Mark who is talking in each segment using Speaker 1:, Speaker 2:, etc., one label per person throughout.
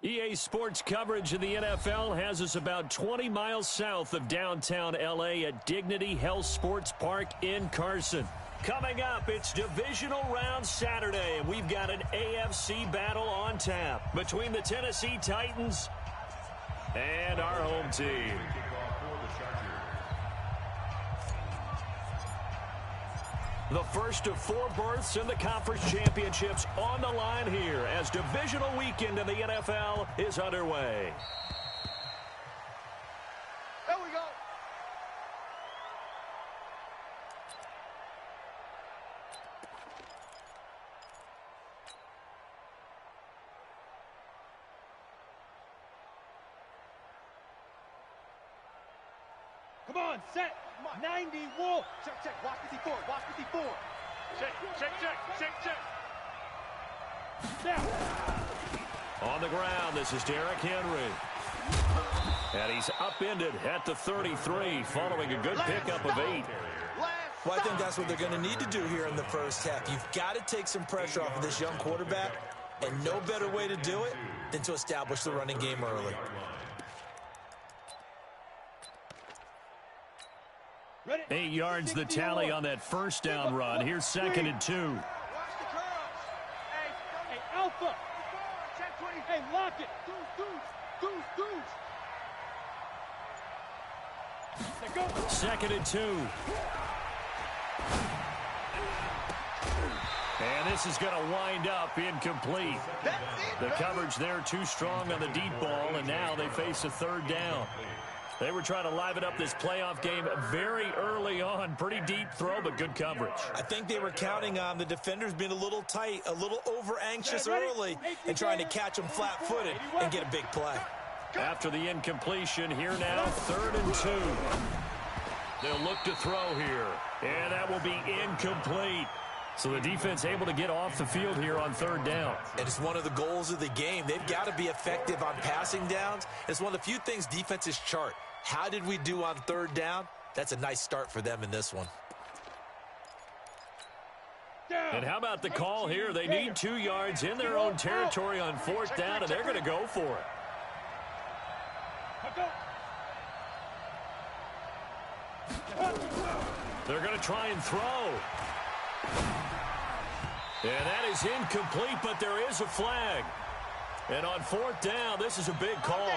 Speaker 1: EA Sports coverage of the NFL has us about 20 miles south of downtown L.A. at Dignity Health Sports Park in Carson. Coming up, it's Divisional Round Saturday, and we've got an AFC battle on tap between the Tennessee Titans and our home team. The first of 4 berths in the conference championships on the line here as divisional weekend in the NFL is underway.
Speaker 2: There we go. Come on, set. 90 Wolf. Check, check. Watch 54. Watch 54. Check, check, check, check, check. Down.
Speaker 1: On the ground, this is Derrick Henry. And he's upended at the 33 following a good pickup of 8.
Speaker 3: Well, I think that's what they're going to need to do here in the first half. You've got to take some pressure off of this young quarterback, and no better way to do it than to establish the running game early.
Speaker 1: 8 yards the tally on that first down run. Here's 2nd and 2.
Speaker 2: Watch the curls. Hey, Alpha. Check 20. Hey, lock it. Deuce.
Speaker 1: 2nd and 2. And this is going to wind up incomplete. The coverage there too strong on the deep ball, and now they face a 3rd down. They were trying to liven up this playoff game very early on. Pretty deep throw, but good coverage.
Speaker 3: I think they were counting on the defenders being a little tight, a little over-anxious early, and trying to catch them flat-footed and get a big play.
Speaker 1: After the incompletion, here now, 3rd and 2. They'll look to throw here, and that will be incomplete. So the defense able to get off the field here on 3rd down.
Speaker 3: And it's one of the goals of the game. They've got to be effective on passing downs. It's one of the few things defenses chart. How did we do on 3rd down? That's a nice start for them in this one.
Speaker 1: And how about the call here? They need 2 yards in their own territory on 4th down, and they're going to go for it. They're going to try and throw. And that is incomplete, but there is a flag. And on 4th down, this is a big call.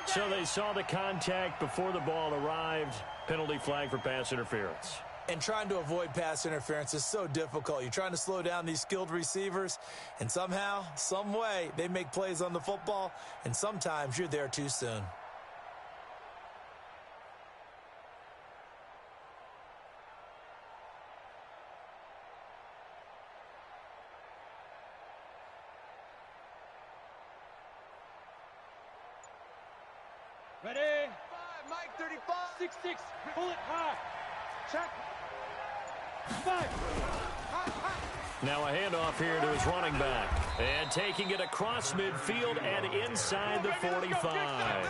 Speaker 1: So they saw the contact before the ball arrived. Penalty flag for pass interference.
Speaker 3: And trying to avoid pass interference is so difficult. You're trying to slow down these skilled receivers, and somehow, some way, they make plays on the football, and sometimes you're there too soon.
Speaker 2: Ready? 5, Mike 35. 6-6. Pull it high. Check. 5.
Speaker 1: Now a handoff here to his running back. And taking it across midfield and inside the 45.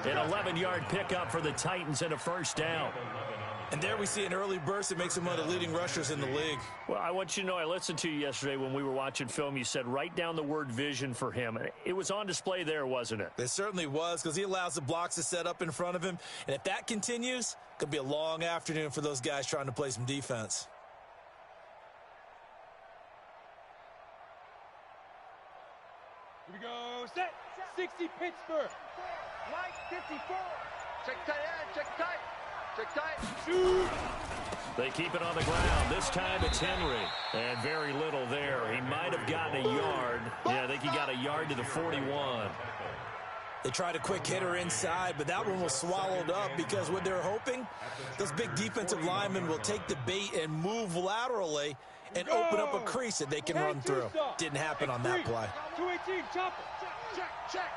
Speaker 1: An 11-yard pickup for the Titans and a 1st down.
Speaker 3: And there we see an early burst that makes him one of the leading rushers in the league.
Speaker 1: Well, I want you to know, I listened to you yesterday when we were watching film. You said write down the word vision for him. It was on display there, wasn't it?
Speaker 3: It certainly was, because he allows the blocks to set up in front of him. And if that continues, it could be a long afternoon for those guys trying to play some defense.
Speaker 2: Here we go. Set. 60 Pittsburgh. Mike 54. Check tight end. Check tight. Check tight. Shoot.
Speaker 1: They keep it on the ground. This time it's Henry. And very little there. He might have gotten a yard. Yeah, I think he got a yard to the 41.
Speaker 3: They tried a quick hitter inside, but that one was swallowed up because what they're hoping, those big defensive linemen will take the bait and move laterally and open up a crease that they can run through. Didn't happen on that play.
Speaker 2: 218, chop it. Check.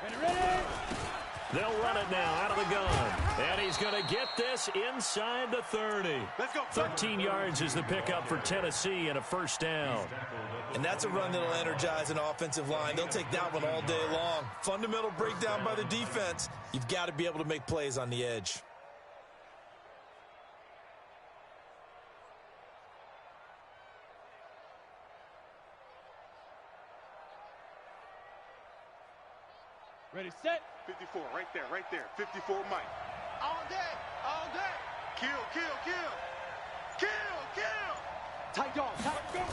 Speaker 2: And ready?
Speaker 1: They'll run it now out of the gun. And he's going to get this inside the 30.
Speaker 2: Let's go.
Speaker 1: 13 yards is the pickup for Tennessee and a 1st down.
Speaker 3: And that's a run that'll energize an offensive line. They'll take that one all day long. Fundamental breakdown by the defense. You've got to be able to make plays on the edge.
Speaker 2: Ready, set.
Speaker 4: 54, right there. 54, Mike.
Speaker 2: All day.
Speaker 4: Kill.
Speaker 2: Tight dog, tight dog.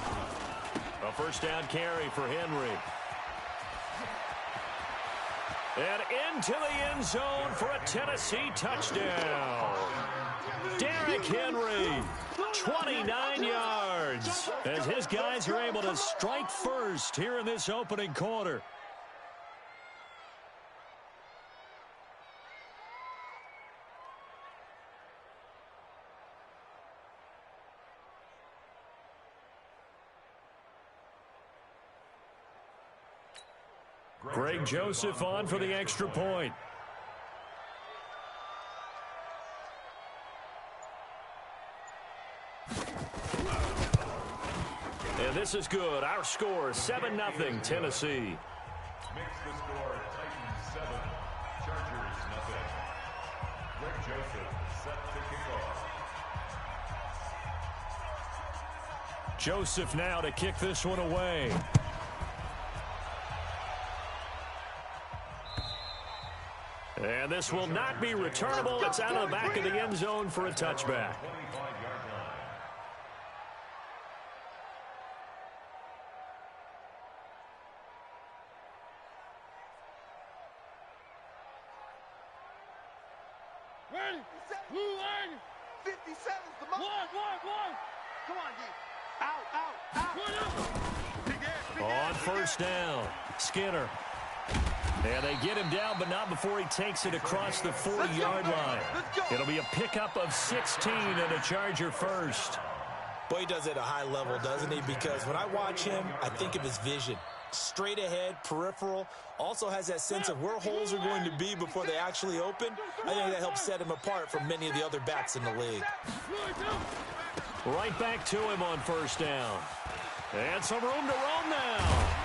Speaker 1: A first down carry for Henry. And into the end zone for a Tennessee touchdown. Derrick Henry, 29 yards, as his guys are able to strike first here in this opening quarter. Greg Joseph on for the extra point. And this is good. Our score, 7-0 Tennessee.
Speaker 5: Makes the score Titans 7, Chargers 0. Greg Joseph set to kick off.
Speaker 1: Joseph now to kick this one away. And this will not be returnable. It's out of the back of the end zone for a touchback.
Speaker 5: 25-yard line.
Speaker 2: Ready, blue line.
Speaker 4: 57's the most.
Speaker 2: One.
Speaker 4: Come on, D. Out. Big ass.
Speaker 1: On first down, Skinner. And they get him down, but not before he takes it across the 40-yard line. It'll be a pickup of 16 and a Charger first.
Speaker 3: Boy, he does it at a high level, doesn't he? Because when I watch him, I think of his vision. Straight ahead, peripheral, also has that sense of where holes are going to be before they actually open. I think that helps set him apart from many of the other backs in the league.
Speaker 1: Right back to him on first down. And some room to roam now.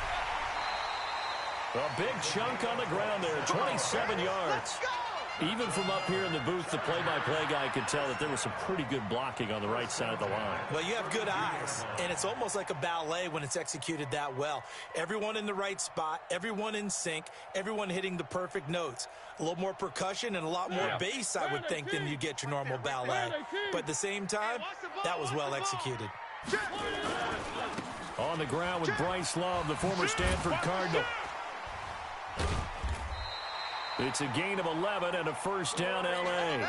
Speaker 1: A big chunk on the ground there, 27 yards. Even from up here in the booth, the play-by-play guy could tell that there was some pretty good blocking on the right side of the line.
Speaker 3: Well, you have good eyes, and it's almost like a ballet when it's executed that well. Everyone in the right spot, everyone in sync, everyone hitting the perfect notes. A little more percussion and a lot more bass, I would think, than you get your normal ballet. But at the same time, that was well executed.
Speaker 1: On the ground with Bryce Love, the former Stanford Cardinal. It's a gain of 11 and a first down, L.A.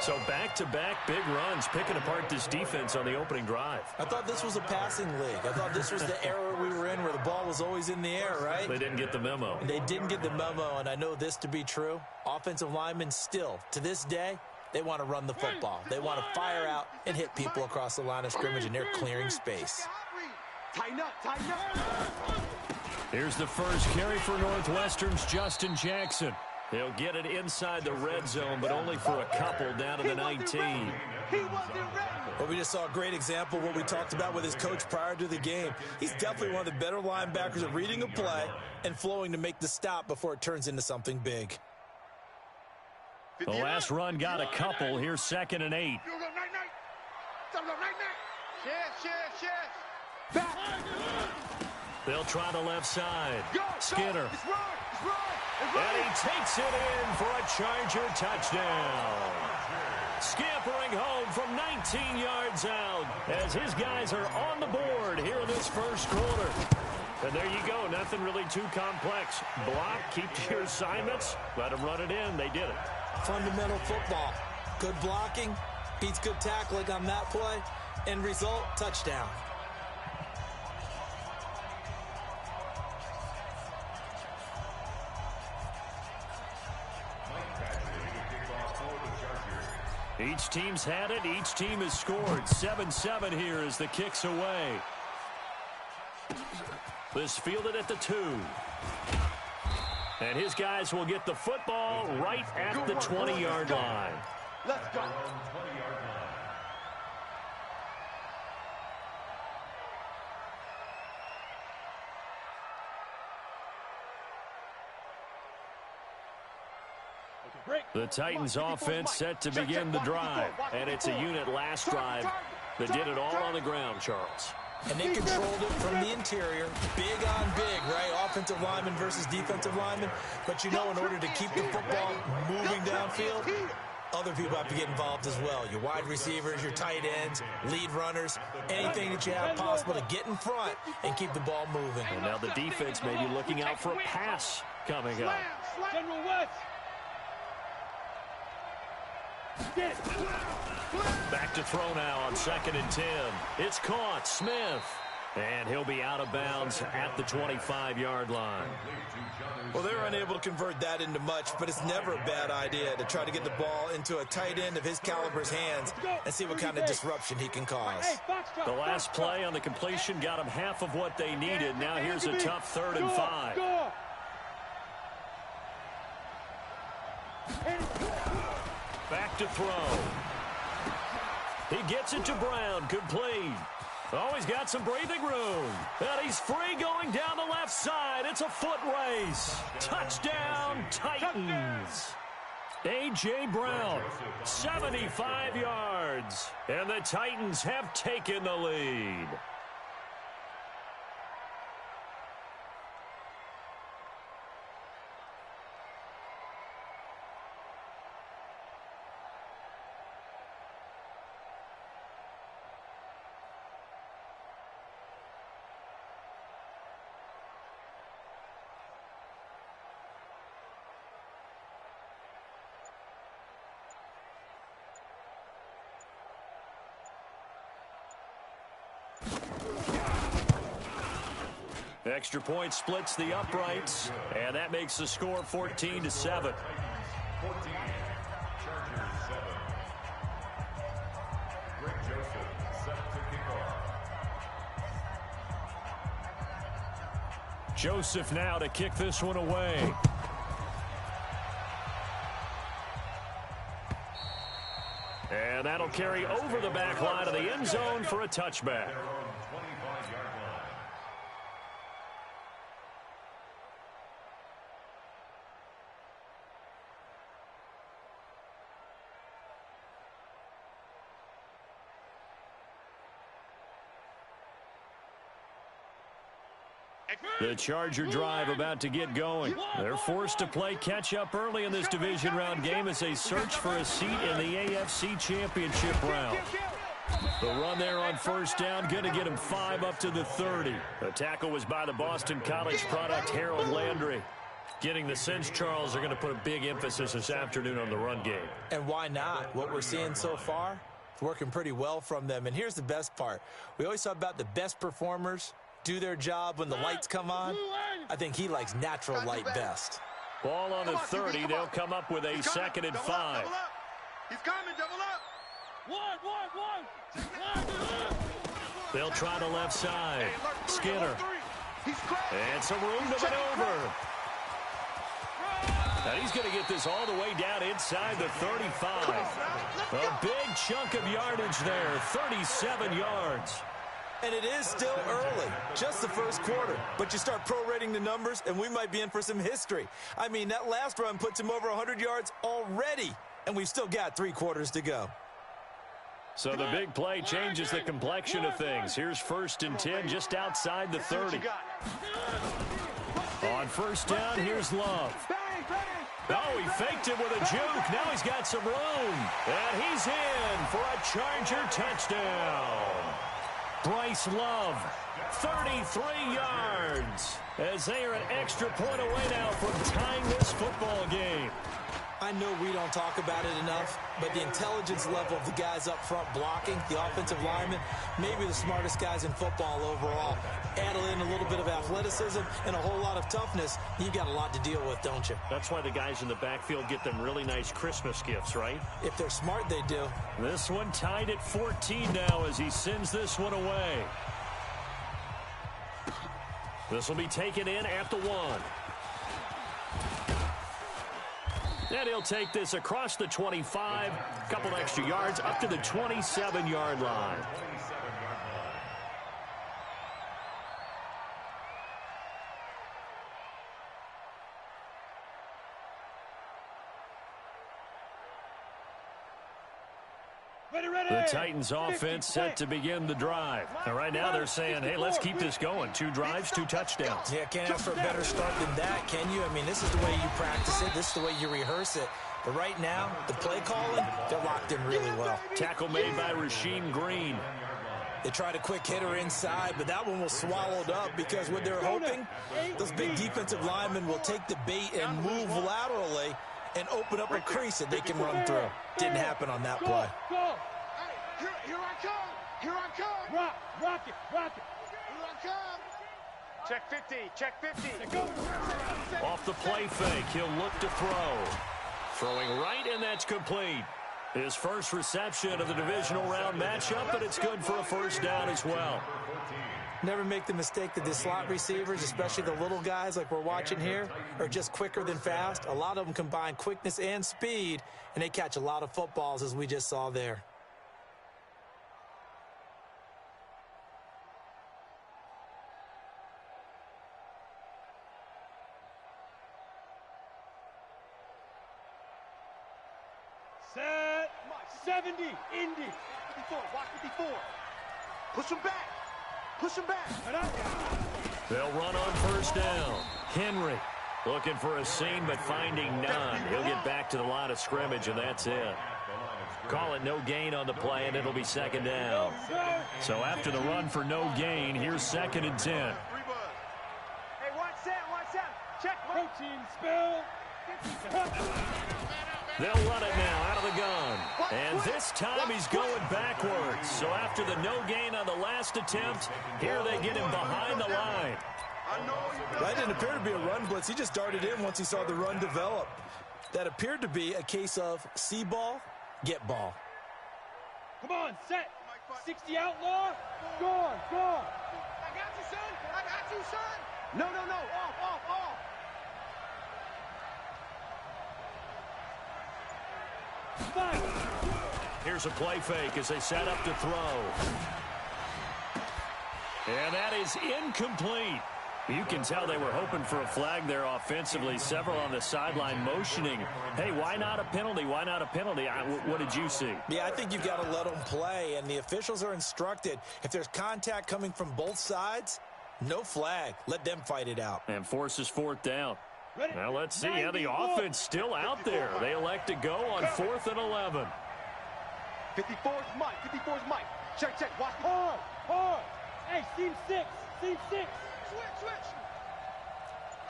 Speaker 1: So back-to-back big runs, picking apart this defense on the opening drive.
Speaker 3: I thought this was a passing league. I thought this was the era we were in where the ball was always in the air, right?
Speaker 1: They didn't get the memo.
Speaker 3: They didn't get the memo, and I know this to be true. Offensive linemen still, to this day, they want to run the football. They want to fire out and hit people across the line of scrimmage, and they're clearing space.
Speaker 4: Tighten up.
Speaker 1: Here's the first carry for Northwestern's Justin Jackson. He'll get it inside the red zone, but only for a couple down to the 19.
Speaker 3: Well, we just saw a great example of what we talked about with his coach prior to the game. He's definitely one of the better linebackers at reading a play and flowing to make the stop before it turns into something big.
Speaker 1: The last run got a couple. Here's 2nd and 8. They'll try the left side. Skinner. And he takes it in for a Charger touchdown. Scampering home from 19 yards out as his guys are on the board here in this first quarter. And there you go. Nothing really too complex. Block, keep to your assignments, let them run it in. They did it.
Speaker 3: Fundamental football. Good blocking, beats good tackling on that play. End result, touchdown.
Speaker 1: Each team's had it. Each team has scored. 7-7 here as the kick's away. This fielded at the 2. And his guys will get the football right at the 20-yard line.
Speaker 4: Let's go.
Speaker 1: The Titans offense set to begin the drive. And it's a unit last drive that did it all on the ground, Charles.
Speaker 3: And they controlled it from the interior, big on big, right? Offensive lineman versus defensive lineman. But you know, in order to keep the football moving downfield, other people have to get involved as well. Your wide receivers, your tight ends, lead runners, anything that you have possible to get in front and keep the ball moving.
Speaker 1: And now the defense may be looking out for a pass coming up.
Speaker 2: General West.
Speaker 1: Back to throw now on 2nd and 10. It's caught. Smith. And he'll be out of bounds at the 25-yard line.
Speaker 3: Well, they're unable to convert that into much, but it's never a bad idea to try to get the ball into a tight end of his caliber's hands and see what kind of disruption he can cause.
Speaker 1: The last play on the completion got him half of what they needed. Now here's a tough 3rd and 5. Back to throw. He gets it to Brown. Complete. Oh, he's got some breathing room. And he's free going down the left side. It's a foot race. Touchdown, Titans. A.J. Brown, 75 yards. And the Titans have taken the lead. Extra point splits the uprights, and that makes the score 14-7.
Speaker 5: 14, Chargers 7. Greg Joseph set to kick off.
Speaker 1: Joseph now to kick this one away. And that'll carry over the back line of the end zone for a touchback. The Charger drive about to get going. They're forced to play catch-up early in this division round game as they search for a seat in the AFC Championship round. The run there on 1st down, going to get him 5 up to the 30. The tackle was by the Boston College product, Harold Landry. Getting the sense, Charles, are going to put a big emphasis this afternoon on the run game.
Speaker 3: And why not? What we're seeing so far, it's working pretty well from them. And here's the best part. We always talk about the best performers do their job when the lights come on. I think he likes natural light best.
Speaker 1: Ball on the 30. They'll come up with a 2nd and 5.
Speaker 4: He's coming, double up.
Speaker 2: One.
Speaker 1: They'll try the left side. Skinner. And some room to maneuver. And he's going to get this all the way down inside the 35. A big chunk of yardage there, 37 yards.
Speaker 3: And it is still early, just the first quarter. But you start prorating the numbers, and we might be in for some history. I mean, that last run puts him over 100 yards already, and we've still got 3 quarters to go.
Speaker 1: So the big play changes the complexion of things. Here's 1st and 10 just outside the 30. On 1st down, here's Love. Oh, he faked it with a juke. Now he's got some room. And he's in for a Charger touchdown. Bryce Love, 33 yards, as they are an extra point away now from tying this football game.
Speaker 3: I know we don't talk about it enough, but the intelligence level of the guys up front blocking, the offensive linemen, maybe the smartest guys in football overall. Add in a little bit of athleticism and a whole lot of toughness, you've got a lot to deal with, don't you?
Speaker 1: That's why the guys in the backfield get them really nice Christmas gifts, right?
Speaker 3: If they're smart, they do.
Speaker 1: This one tied at 14 now as he sends this one away. This will be taken in at the 1. And he'll take this across the 25, a couple extra yards, up to the 27-yard line. The Titans offense set to begin the drive. And right now they're saying, hey, let's keep this going. 2 drives, 2 touchdowns.
Speaker 3: Yeah, can't ask for a better start than that, can you? I mean, this is the way you practice it. This is the way you rehearse it. But right now, the play calling, they're locked in really well.
Speaker 1: Tackle made by Rasheem Green.
Speaker 3: They tried a quick hitter inside, but that one was swallowed up because what they're hoping, those big defensive linemen will take the bait and move laterally and open up a crease that they can run through. Didn't happen on that play.
Speaker 4: Here I come. Here I come.
Speaker 2: Rock it.
Speaker 4: Here I come.
Speaker 2: Check 50. Check 50.
Speaker 1: Off the play fake, he'll look to throw. Throwing right, and that's complete. His first reception of the divisional round matchup, but it's good for a first down as well.
Speaker 3: Never make the mistake that the slot receivers, especially the little guys like we're watching here, are just quicker than fast. A lot of them combine quickness and speed, and they catch a lot of footballs, as we just saw there.
Speaker 2: Set. 70. Indy.
Speaker 4: 54. Watch 54. Push him back. Push him back.
Speaker 1: They'll run on first down. Henry looking for a seam, but finding none. He'll get back to the line of scrimmage, and that's it. Call it no gain on the play, and it'll be second down. So after the run for no gain, here's 2nd and 10.
Speaker 2: Hey, watch that. Check. Protein spill.
Speaker 1: They'll run it now out of the gun. And this time he's going backwards. So after the no gain on the last attempt, here they get him behind the line.
Speaker 3: That didn't appear to be a run blitz. He just darted in once he saw the run develop. That appeared to be a case of see ball, get ball.
Speaker 2: Come on, set. 60 outlaw. Gone.
Speaker 4: I got you, son. No. Off.
Speaker 1: Here's a play fake as they set up to throw. And that is incomplete. You can tell they were hoping for a flag there offensively. Several on the sideline motioning. Hey, why not a penalty? Why not a penalty? What did you see?
Speaker 3: Yeah, I think you've got to let them play, and the officials are instructed. If there's contact coming from both sides, no flag. Let them fight it out.
Speaker 1: And forces 4th down. Now let's see how the offense still out there. They elect to go on 4th and 11.
Speaker 2: 54's Mike. Check. Watch. Hard. Hey, seam 6.
Speaker 4: Switch.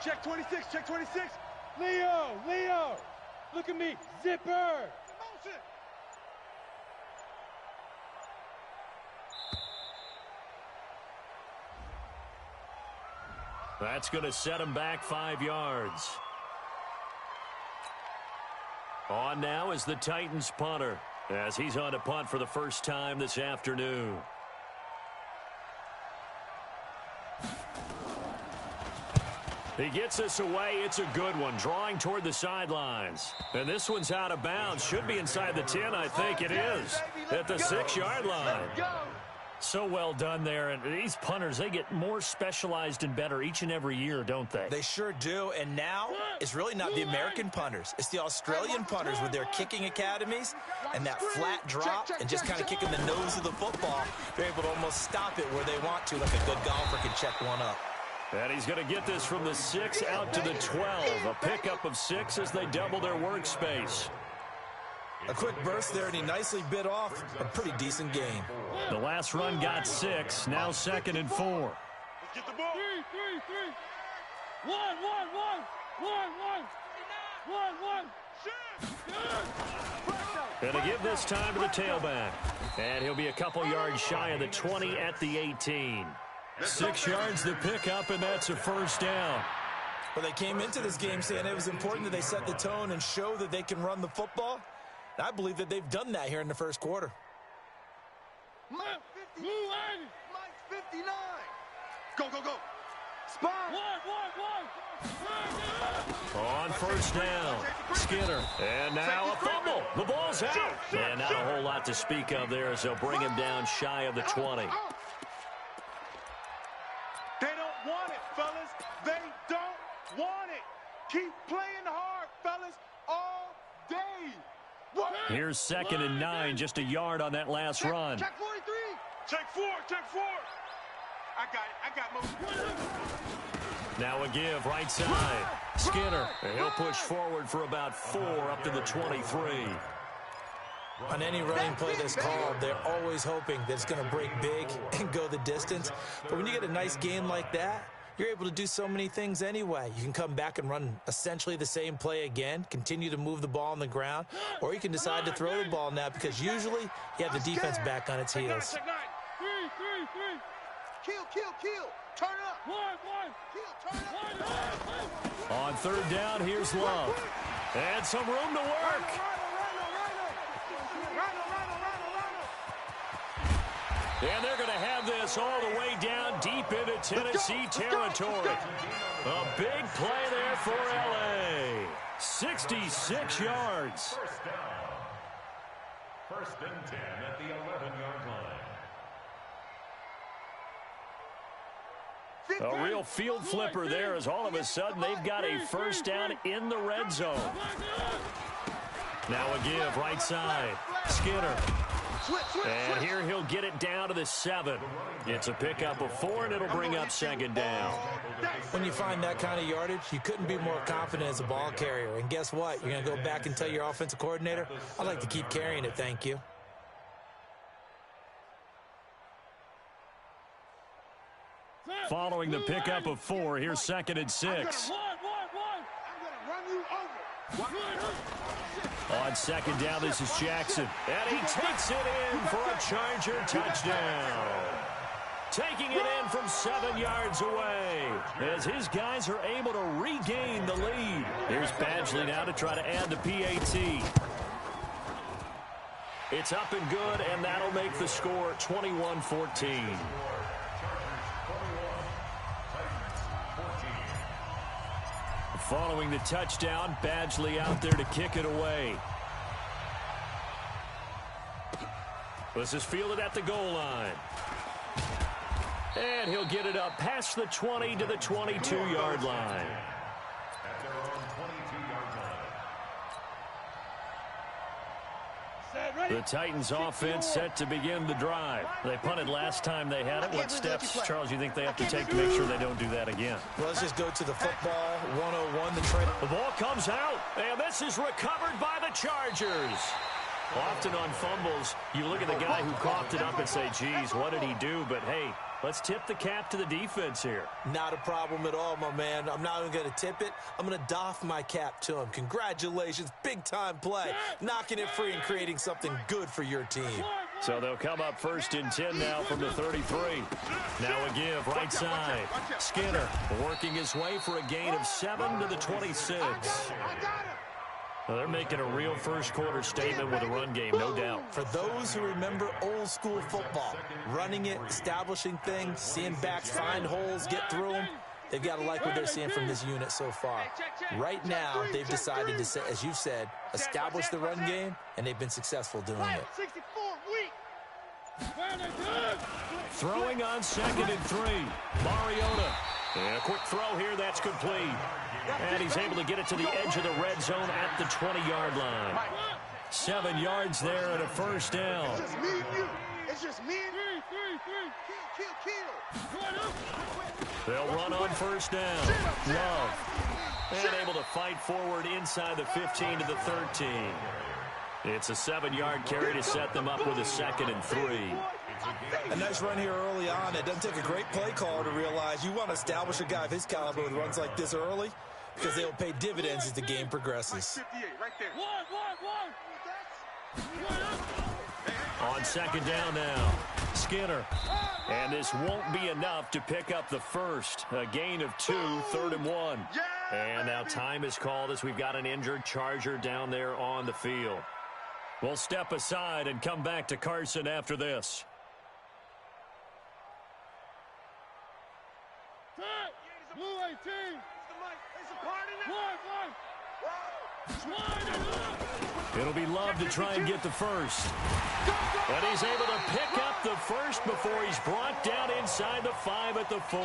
Speaker 4: Check 26.
Speaker 2: Leo. Look at me. Zipper.
Speaker 4: Motion.
Speaker 1: That's going to set him back 5 yards. On now is the Titans punter, as he's on to punt for the first time this afternoon. He gets us away. It's a good one, drawing toward the sidelines. And this one's out of bounds. Should be inside the 10, I think it is, at the 6-yard line. So well done there. And these punters, they get more specialized and better each and every year, don't they?
Speaker 3: They sure do. And now it's really not the American punters. It's the Australian punters with their kicking academies and that flat drop and just kind of kicking the nose of the football. They're able to almost stop it where they want to, like a good golfer can check one up.
Speaker 1: And he's going to get this from the 6 out to the 12. A pickup of 6 as they double their workspace.
Speaker 3: A quick burst there, and he nicely bit off a pretty decent gain.
Speaker 1: The last run got 6. Now 2nd and 4.
Speaker 4: Let's get the ball.
Speaker 2: 3. 1.
Speaker 1: And to give this time to the tailback. And he'll be a couple yards shy of the 20 at the 18. 6 yards the pickup, and that's a first down.
Speaker 3: Well, they came into this game saying it was important that they set the tone and show that they can run the football. And I believe that they've done that here in the first quarter.
Speaker 4: Mike 59. Go. Spot.
Speaker 1: On first down, Skinner. And now a fumble. The ball's out. And not a whole lot to speak of there as they'll bring him down shy of the 20.
Speaker 4: They don't want it, fellas. They don't want it. Keep playing hard, fellas, all day.
Speaker 1: Here's 2nd and 9, just a yard on that last run.
Speaker 4: Check 43.
Speaker 2: Check 4. Check 4.
Speaker 4: I got motion.
Speaker 1: Now a give, right side. Skinner, and he'll push forward for about 4 up to the 23.
Speaker 3: On any running play that's called, they're always hoping that it's going to break big and go the distance. But when you get a nice game like that, you're able to do so many things anyway. You can come back and run essentially the same play again, continue to move the ball on the ground, or you can decide to throw the ball now because usually you have the defense back on its heels.
Speaker 2: Check 9. 3.
Speaker 4: Kill. Turn up. Kill, turn up.
Speaker 1: On 3rd down, here's Love. And some room to work. And they're going to have this all the way down deep into Tennessee territory. A big play there for L.A. 66 yards.
Speaker 5: First and 10 at the 11-yard line.
Speaker 1: A real field flipper there as all of a sudden they've got a first down in the red zone. Now a give, right side. Skinner. And here he'll get it down to the 7. It's a pickup of 4, and it'll bring up 2nd down.
Speaker 3: When you find that kind of yardage, you couldn't be more confident as a ball carrier. And guess what? You're going to go back and tell your offensive coordinator, I'd like to keep carrying it, thank you.
Speaker 1: Following the pickup of 4, here's 2nd and 6.
Speaker 4: I'm gonna run you over.
Speaker 1: On 2nd down, this is Jackson. And he takes it in for a Charger touchdown. Taking it in from 7 yards away as his guys are able to regain the lead. Here's Badgley now to try to add the PAT. It's up and good, and that'll make the score 21-14. Following the touchdown, Badgley out there to kick it away. This is fielded at the goal line. And he'll get it up past the 20 to the 22-yard line.
Speaker 5: At their own 22-yard line.
Speaker 1: The Titans offense set to begin the drive. They punted last time they had it. What steps, Charles, you think they have to take to make sure they don't do that again?
Speaker 3: Well, let's just go to the football 101.
Speaker 1: The ball comes out, and this is recovered by the Chargers. Often on fumbles, you look at the guy who coughed it up and say, geez, what did he do? But, hey, let's tip the cap to the defense here.
Speaker 3: Not a problem at all, my man. I'm not even going to tip it. I'm going to doff my cap to him. Congratulations, big-time play. Knocking it free and creating something good for your team.
Speaker 1: So they'll come up 1st and 10 now from the 33. Now a give, right side. Skinner working his way for a gain of 7 to the 26. Well, they're making a real first-quarter statement with a run game, no doubt.
Speaker 3: For those who remember old-school football, running it, establishing things, seeing backs find holes, get through them, they've got to like what they're seeing from this unit so far. Right now, they've decided to, as you've said, establish the run game, and they've been successful doing it.
Speaker 1: Throwing on 2nd and 3. Mariota. And a quick throw here, that's complete. And he's able to get it to the edge of the red zone at the 20-yard line. 7 yards there and a first down.
Speaker 4: It's just me and you. It's just me and you. Kill.
Speaker 1: They'll run on first down. Love. And able to fight forward inside the 15 to the 13. It's a 7-yard carry to set them up with a 2nd and 3.
Speaker 3: A nice run here early on. It doesn't take a great play call to realize you want to establish a guy of his caliber with runs like this early because they'll pay dividends as the game progresses.
Speaker 1: On 2nd down now, Skinner. And this won't be enough to pick up the first. A gain of 2, 3rd and 1. And now time is called as we've got an injured Charger down there on the field. We'll step aside and come back to Carson after this.
Speaker 2: Blue 18.
Speaker 1: It'll be Love to try and get the first. And he's able to pick up the first before he's brought down inside the 5 at the 4.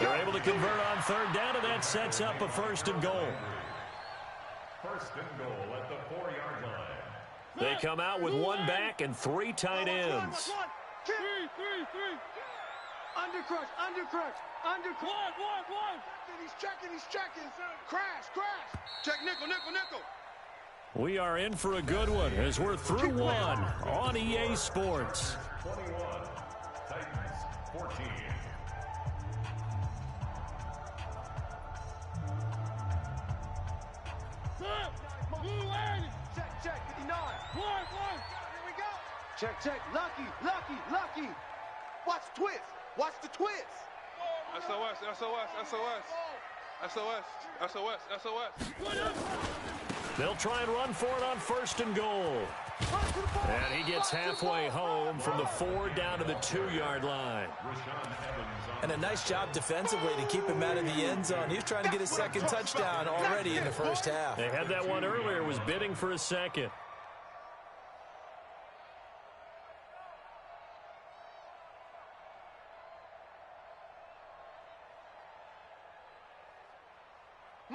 Speaker 1: They're able to convert on 3rd down, and that sets up a 1st and goal.
Speaker 5: First and goal at the 4-yard line.
Speaker 1: They come out with one back and three tight ends.
Speaker 2: Three. Undercrush. He's checking. Crash. Check nickel.
Speaker 1: We are in for a good one as we're through one on EA Sports.
Speaker 5: 21, Titans 14.
Speaker 2: Check, 59. One. Here we go. Check. Lucky. Watch the twist.
Speaker 5: SOS.
Speaker 1: They'll try and run for it on first and goal. And he gets halfway home from the 4 down to the 2-yard line.
Speaker 3: And a nice job defensively to keep him out of the end zone. He was trying to get his second touchdown already in the first half.
Speaker 1: They had that one earlier, was bidding for a second.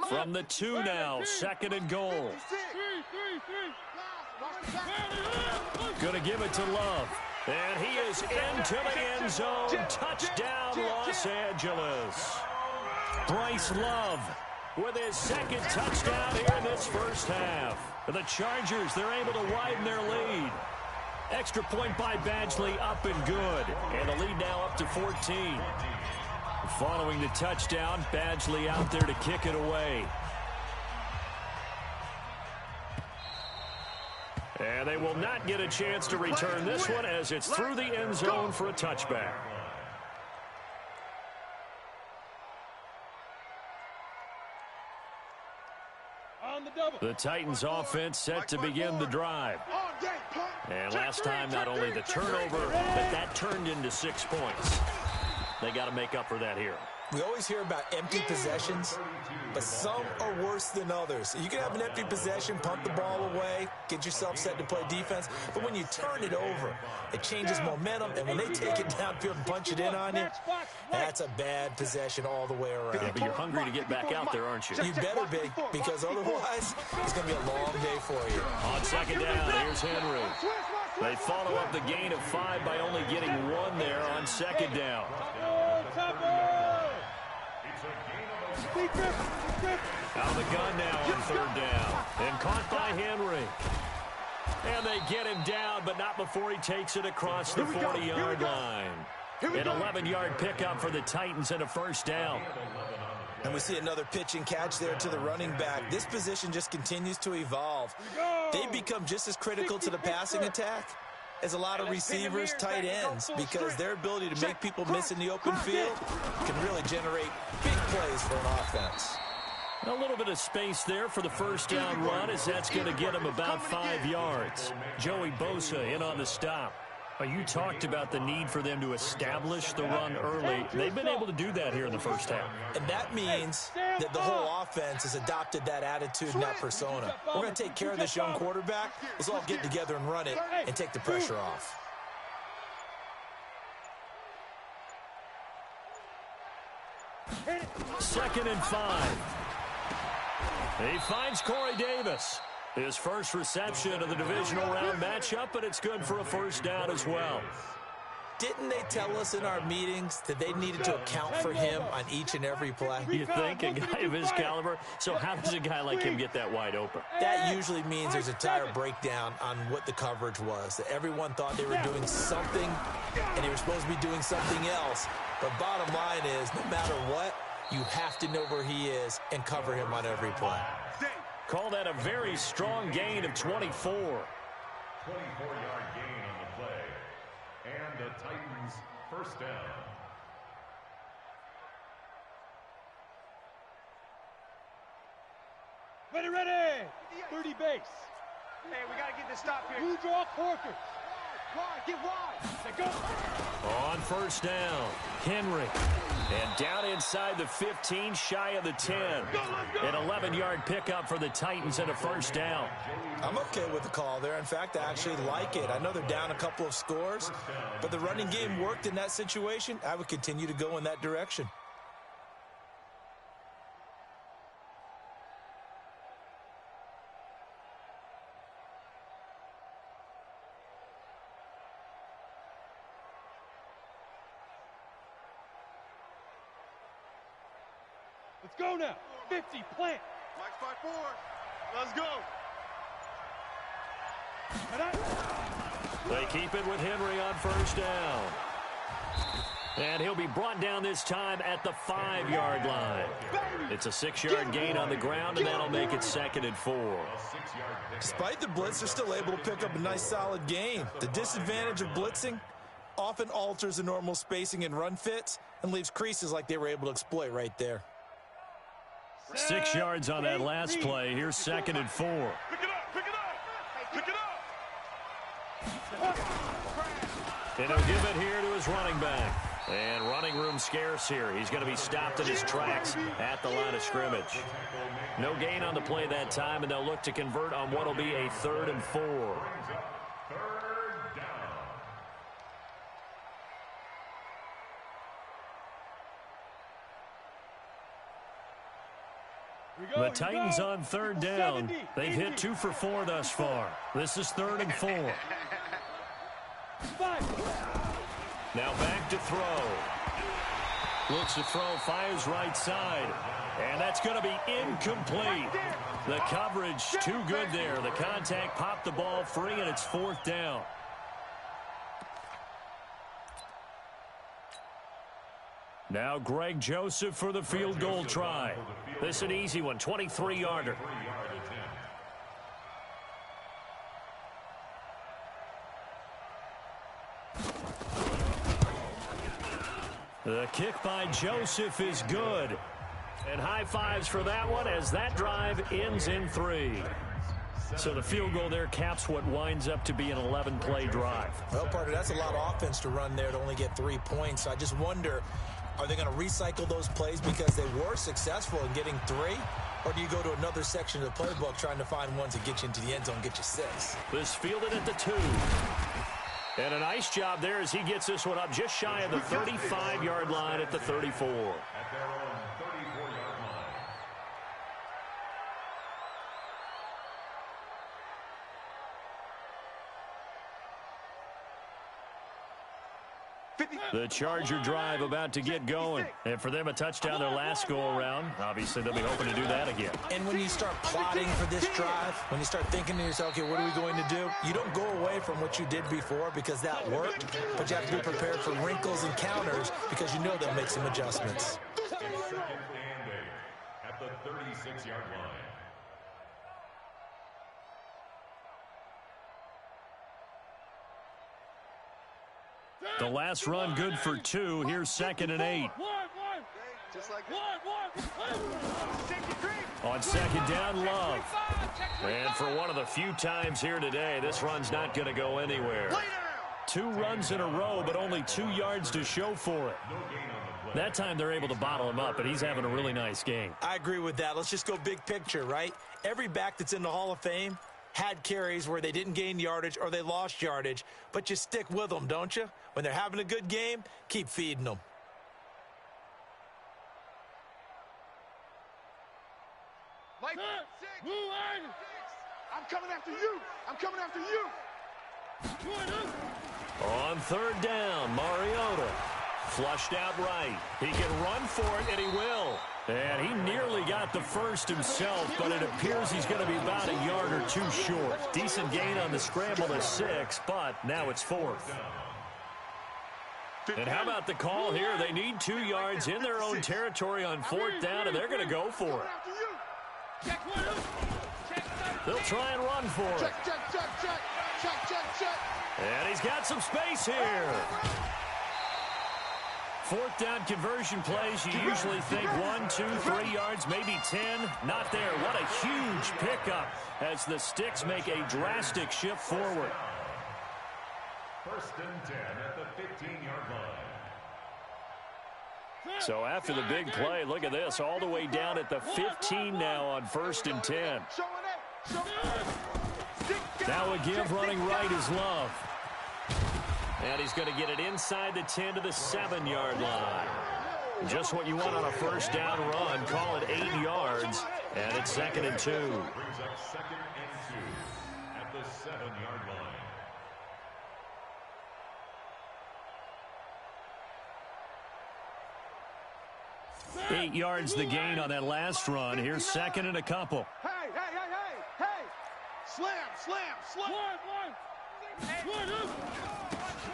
Speaker 1: From the 2 now, second and goal. Going to give it to Love. And he is into the end zone. Touchdown, Los Angeles. Bryce Love with his second touchdown here in this first half. The Chargers, they're able to widen their lead. Extra point by Badgley, up and good. And the lead now up to 14. Following the touchdown, Badgley out there to kick it away. And they will not get a chance to return this one as it's through the end zone for a touchback. The Titans offense set to begin the drive. And last time, not only the turnover, but that turned into 6 points. They got to make up for that here.
Speaker 3: We always hear about empty possessions, but some are worse than others. You can have an empty possession, punt the ball away, get yourself set to play defense, but when you turn it over, it changes momentum, and when they take it downfield and punch it in on you, that's a bad possession all the way around.
Speaker 1: Yeah, but you're hungry to get back out there, aren't you?
Speaker 3: You better be, because otherwise, it's going to be a long day for you.
Speaker 1: On second down, here's Henry. They follow up the gain of 5 by only getting 1 there on second down. Out of the gun now on third down. And caught by Henry. And they get him down, but not before he takes it across the 40-yard line. An 11-yard pickup for the Titans and a first down.
Speaker 3: And we see another pitch and catch there to the running back. This position just continues to evolve. They become just as critical to the passing attack as a lot of receivers, tight ends, because their ability to make people miss in the open field can really generate big plays for an offense.
Speaker 1: A little bit of space there for the first down run, as that's going to get him about 5 yards. Joey Bosa in on the stop. You talked about the need for them to establish the run early. They've been able to do that here in the first half.
Speaker 3: And that means that the whole offense has adopted that attitude and that persona. We're going to take care of this young quarterback. Let's all get together and run it and take the pressure off.
Speaker 1: Second and 5. He finds Corey Davis. His first reception of the divisional round matchup, but it's good for a first down as well.
Speaker 3: Didn't they tell us in our meetings that they needed to account for him on each and every play?
Speaker 1: You think? A guy of his caliber? So how does a guy like him get that wide open?
Speaker 3: That usually means there's a tire breakdown on what the coverage was. That everyone thought they were doing something, and they were supposed to be doing something else. But bottom line is, no matter what, you have to know where he is and cover him on every play.
Speaker 1: Call that a very strong gain of 24.
Speaker 5: 24-yard gain on the play. And the Titans first down.
Speaker 2: Ready. 30 base. Hey, we got to get this stop here. Blue draw Corker. Wide, get wide. They go.
Speaker 1: On first down, Henry. And down inside the 15, shy of the 10. An 11-yard pickup for the Titans and a first down.
Speaker 3: I'm okay with the call there. In fact, I actually like it. I know they're down a couple of scores, but the running game worked in that situation. I would continue to go in that direction.
Speaker 2: Let's go now. 50, plant.
Speaker 4: Mike's 5-4. Let's go.
Speaker 1: They keep it with Henry on first down. And he'll be brought down this time at the 5-yard line. It's a 6-yard gain on the ground, and that'll make it 2nd and 4.
Speaker 3: Despite the blitz, they're still able to pick up a nice solid gain. The disadvantage of blitzing often alters the normal spacing and run fits and leaves creases like they were able to exploit right there.
Speaker 1: 6 yards on that last play. Here's 2nd and 4.
Speaker 2: Pick it up, pick it up, pick it up.
Speaker 1: And he'll give it here to his running back. And running room scarce here. He's going to be stopped in his tracks at the line of scrimmage. No gain on the play that time, and they'll look to convert on what will be a 3rd and 4. The Titans on 3rd down. They've hit 2 for 4 thus far. This is 3rd and 4. Now back to throw. Looks to throw, fires right side. And that's going to be incomplete. The coverage too good there. The contact popped the ball free, and it's 4th down. Now Greg Joseph for the field goal try. This is an easy one, 23-yarder. The kick by Joseph is good. And high fives for that one as that drive ends in 3. So the field goal there caps what winds up to be an 11-play drive.
Speaker 3: Well, partner, that's a lot of offense to run there to only get 3 points. I just wonder, are they going to recycle those plays because they were successful in getting 3? Or do you go to another section of the playbook trying to find ones that get you into the end zone and get you 6?
Speaker 1: This fielded at the 2. And a nice job there as he gets this one up just shy of the 35-yard line at the 34.
Speaker 5: At their own 34-yard line.
Speaker 1: The Charger drive about to get going. And for them, a touchdown their last go-around. Obviously, they'll be hoping to do that again.
Speaker 3: And when you start plotting for this drive, when you start thinking to yourself, okay, what are we going to do? You don't go away from what you did before because that worked, but you have to be prepared for wrinkles and counters because you know they'll make some adjustments.
Speaker 5: It's 2nd and 8 at the 36-yard line.
Speaker 1: The last run good for 2. Here's 2nd and 8.
Speaker 4: Just like
Speaker 1: On 2nd down, Love. And for one of the few times here today, this run's not going to go anywhere. 2 runs in a row, but only 2 yards to show for it. That time they're able to bottle him up, but he's having a really nice game.
Speaker 3: I agree with that. Let's just go big picture, right? Every back that's in the Hall of Fame had carries where they didn't gain yardage or they lost yardage, but you stick with them, don't you? When they're having a good game, keep feeding them.
Speaker 4: Mike, 6. I'm coming after you. I'm coming after you.
Speaker 1: On 3rd down, Mariota flushed out right. He can run for it, and he will. And he nearly got the first himself, but it appears he's going to be about a yard or 2 short. Decent gain on the scramble to 6, but now it's 4th. And how about the call here? They need 2 yards in their own territory on 4th down, and they're going to go for it. They'll try and run for it. And he's got some space here. 4th down conversion plays, you usually think 1, 2, 3 yards, maybe 10. Not there. What a huge pickup as the Sticks make a drastic shift forward.
Speaker 5: 1st and 10 at the 15-yard line.
Speaker 1: So after the big play, look at this, all the way down at the 15 now on 1st and 10. Now a give running right is Love. And he's going to get it inside the 10 to the 7-yard line. Just what you want on a 1st down run. Call it 8 yards. And it's 2nd and 2.
Speaker 5: Brings up 2nd and 2 at the 7-yard line.
Speaker 1: 8 yards the gain on that last run. Here's second and a couple.
Speaker 4: Hey! Slam!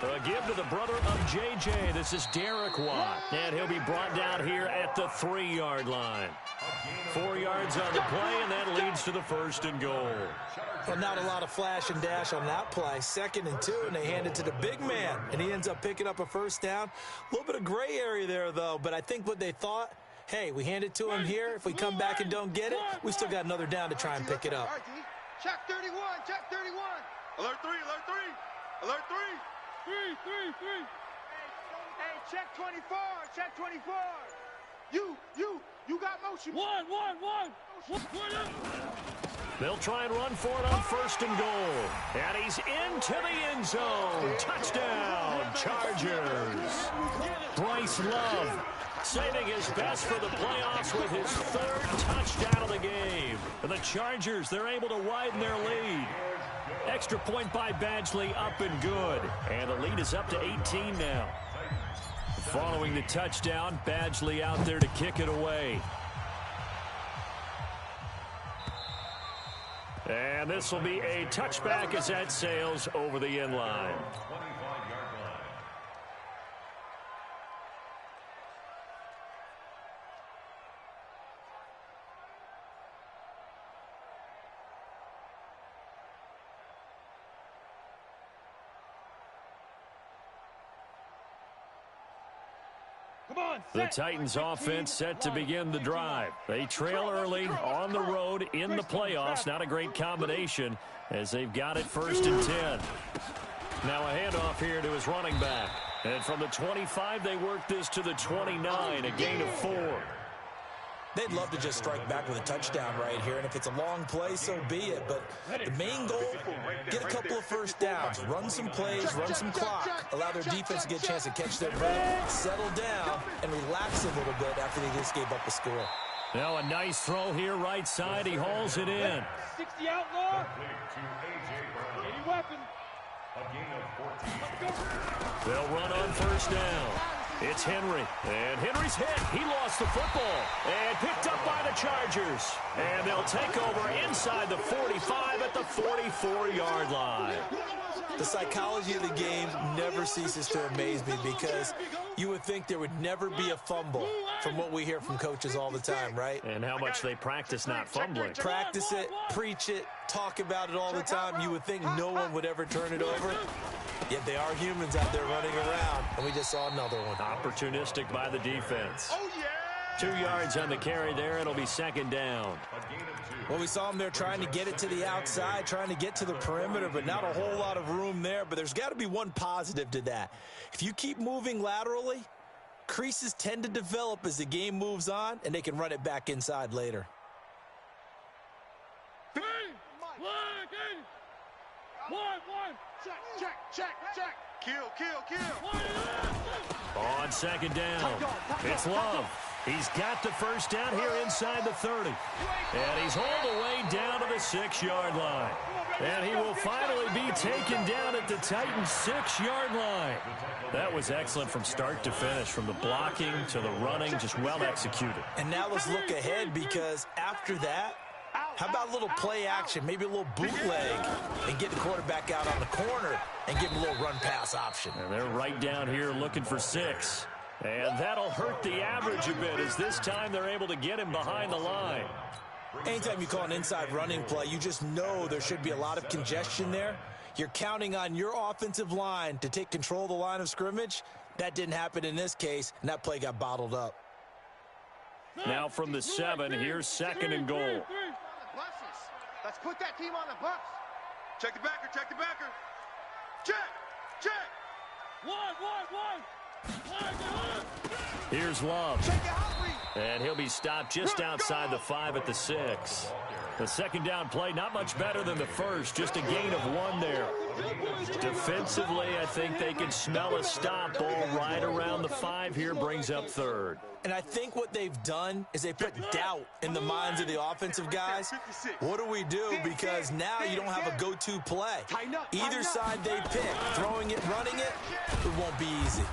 Speaker 1: A give to the brother of J.J. This is Derek Watt, and he'll be brought down here at the 3-yard line. 4 yards on the play, and that leads to the first and goal.
Speaker 3: Well, not a lot of flash and dash on that play. 2nd and 2, and they hand it to the big man, and he ends up picking up a first down. A little bit of gray area there, though, but I think what they thought, hey, we hand it to him here. If we come back and don't get it, we still got another down to try and pick it up.
Speaker 4: Check 31! Alert 3! Alert 3! 3! Hey, check 24! You got motion! One!
Speaker 1: They'll try and run for it on first and goal. And he's into the end zone. Touchdown, Chargers. Bryce Love saving his best for the playoffs with his 3rd touchdown of the game. And the Chargers, they're able to widen their lead. Extra point by Badgley, up and good. And the lead is up to 18 now. Following the touchdown, Badgley out there to kick it away. And this will be a touchback as that sails over the end line. The Titans offense set to begin the drive. They trail early on the road in the playoffs. Not a great combination as they've got it 1st and 10. Now a handoff here to his running back. And from the 25, they work this to the 29, a gain of 4.
Speaker 3: They'd love to just strike back with a touchdown right here, and if it's a long play, so be it. But the main goal, get a couple of first downs, run some plays, run some clock, allow their defense to get a chance to catch their breath, settle down, and relax a little bit after they just gave up a score.
Speaker 1: Now a nice throw here right side. He hauls it in.
Speaker 2: 60 outlaw. Any weapon.
Speaker 1: They'll run on first down. It's Henry, and Henry's hit. He lost the football and picked up by the Chargers. And they'll take over inside the 45 at the 44-yard line.
Speaker 3: The psychology of the game never ceases to amaze me because you would think there would never be a fumble from what we hear from coaches all the time, right?
Speaker 1: And how much they practice not fumbling.
Speaker 3: Practice it, preach it, talk about it all the time. You would think no one would ever turn it over. Yet they are humans out there running around, and we just saw another one.
Speaker 1: Opportunistic by the defense.
Speaker 4: Oh, yeah!
Speaker 1: 2 yards on the carry there. It'll be second down.
Speaker 3: Well, we saw them there trying to get it to the outside, trying to get to the perimeter, but not a whole lot of room there. But there's got to be one positive to that. If you keep moving laterally, creases tend to develop as the game moves on, and they can run it back inside later.
Speaker 2: 3, 1.
Speaker 4: Check. Kill.
Speaker 1: On second down, it's Love. He's got the first down here inside the 30. And he's hauled away down to the 6-yard line. And he will finally be taken down at the Titans' 6-yard line. That was excellent from start to finish, from the blocking to the running, just well executed.
Speaker 3: And now let's look ahead, because after that, how about a little play action, maybe a little bootleg, and get the quarterback out on the corner and give him a little run-pass option.
Speaker 1: And they're right down here looking for 6. And that'll hurt the average a bit, as this time they're able to get him behind the line.
Speaker 3: Anytime you call an inside running play, you just know there should be a lot of congestion there. You're counting on your offensive line to take control of the line of scrimmage. That didn't happen in this case, and that play got bottled up.
Speaker 1: Now from the 7, here's second and goal.
Speaker 4: Let's put that team on the bus. Check the backer. Check.
Speaker 2: 1.
Speaker 1: Here's Love. And he'll be stopped just outside the 5 at the 6. The second down play, not much better than the first, just a gain of 1 there. Defensively, I think they can smell a stop. Ball right around the 5 here, brings up third.
Speaker 3: And I think what they've done is they put doubt in the minds of the offensive guys. What do we do? Because now you don't have a go-to play. Either side they pick, throwing it, running it, it won't be easy.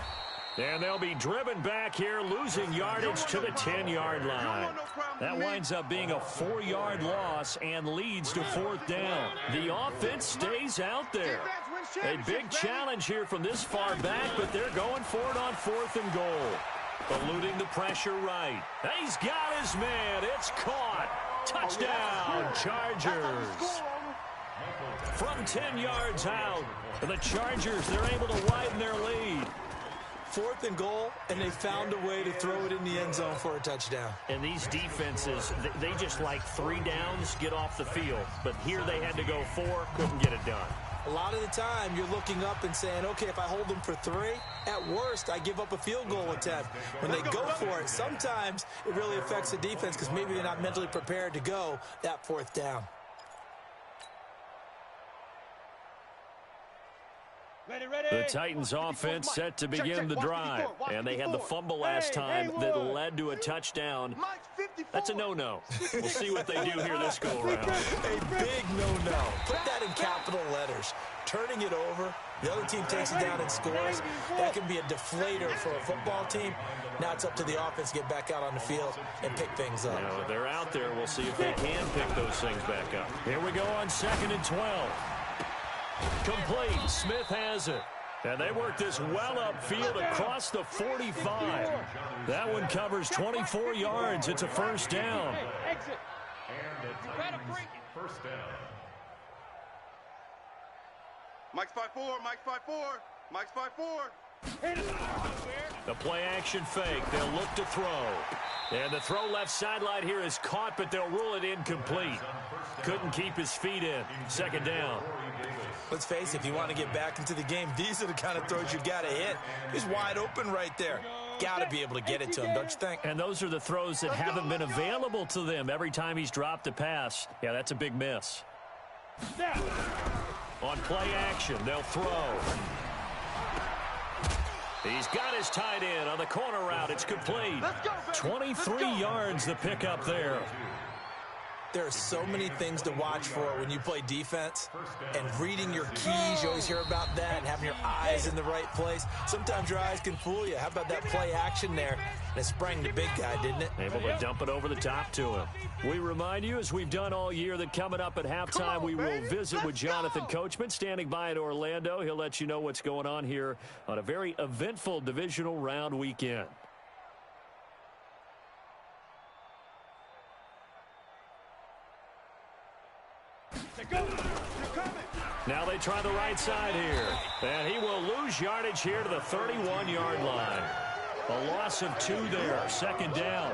Speaker 1: And they'll be driven back here, losing yardage to the 10-yard line. That winds up being a 4-yard loss and leads to 4th down. The offense stays out there. A big challenge here from this far back, but they're going for it on 4th and goal. Eluding the pressure right. He's got his man. It's caught. Touchdown, Chargers. From 10 yards out, the Chargers, they're able to widen their lead.
Speaker 3: 4th and goal, and they found a way to throw it in the end zone for a touchdown.
Speaker 1: And these defenses, they just like 3 downs, get off the field. But here they had to go 4, couldn't get it done.
Speaker 3: A lot of the time, you're looking up and saying, okay, if I hold them for 3, at worst, I give up a field goal attempt. When they go for it, sometimes it really affects the defense because maybe they're not mentally prepared to go that 4th down.
Speaker 1: The Titans offense set to begin the drive, and they had the fumble last time that led to a touchdown. That's a no-no. We'll see what they do here this go-around.
Speaker 3: A big no-no. Put that in capital letters. Turning it over, the other team takes it down and scores. That can be a deflator for a football team. Now it's up to the offense to get back out on the field and pick things up.
Speaker 1: Now, they're out there. We'll see if they can pick those things back up. Here we go on 2nd and 12. Complete. Smith has it. And they work this well upfield across the 45. That one covers 24 yards. It's a 1st down.
Speaker 2: Exit.
Speaker 5: And the Titans' 1st down.
Speaker 4: Mike's 5-4, Mike's 5-4, Mike's 5-4.
Speaker 1: The play action fake. They'll look to throw. And the throw left sideline here is caught, but they'll rule it incomplete. Couldn't keep his feet in. 2nd down.
Speaker 3: Let's face it, if you want to get back into the game, these are the kind of throws you got to hit. He's wide open right there. Got to be able to get it to him, don't you think?
Speaker 1: And those are the throws that haven't been available to them every time he's dropped a pass. Yeah, that's a big miss. On play action, they'll throw. He's got his tight end on the corner route. It's complete. 23 yards the pickup there.
Speaker 3: There are so many things to watch for when you play defense, and reading your keys, you always hear about that, and having your eyes in the right place. Sometimes your eyes can fool you. How about that play action there? And it sprang the big guy, didn't it?
Speaker 1: Able to dump it over the top to him. We remind you, as we've done all year, that coming up at halftime, we will visit with Jonathan Coachman, standing by in Orlando. He'll let you know what's going on here on a very eventful divisional round weekend. Now they try the right side here. And he will lose yardage here to the 31-yard line. A loss of 2 there. 2nd down.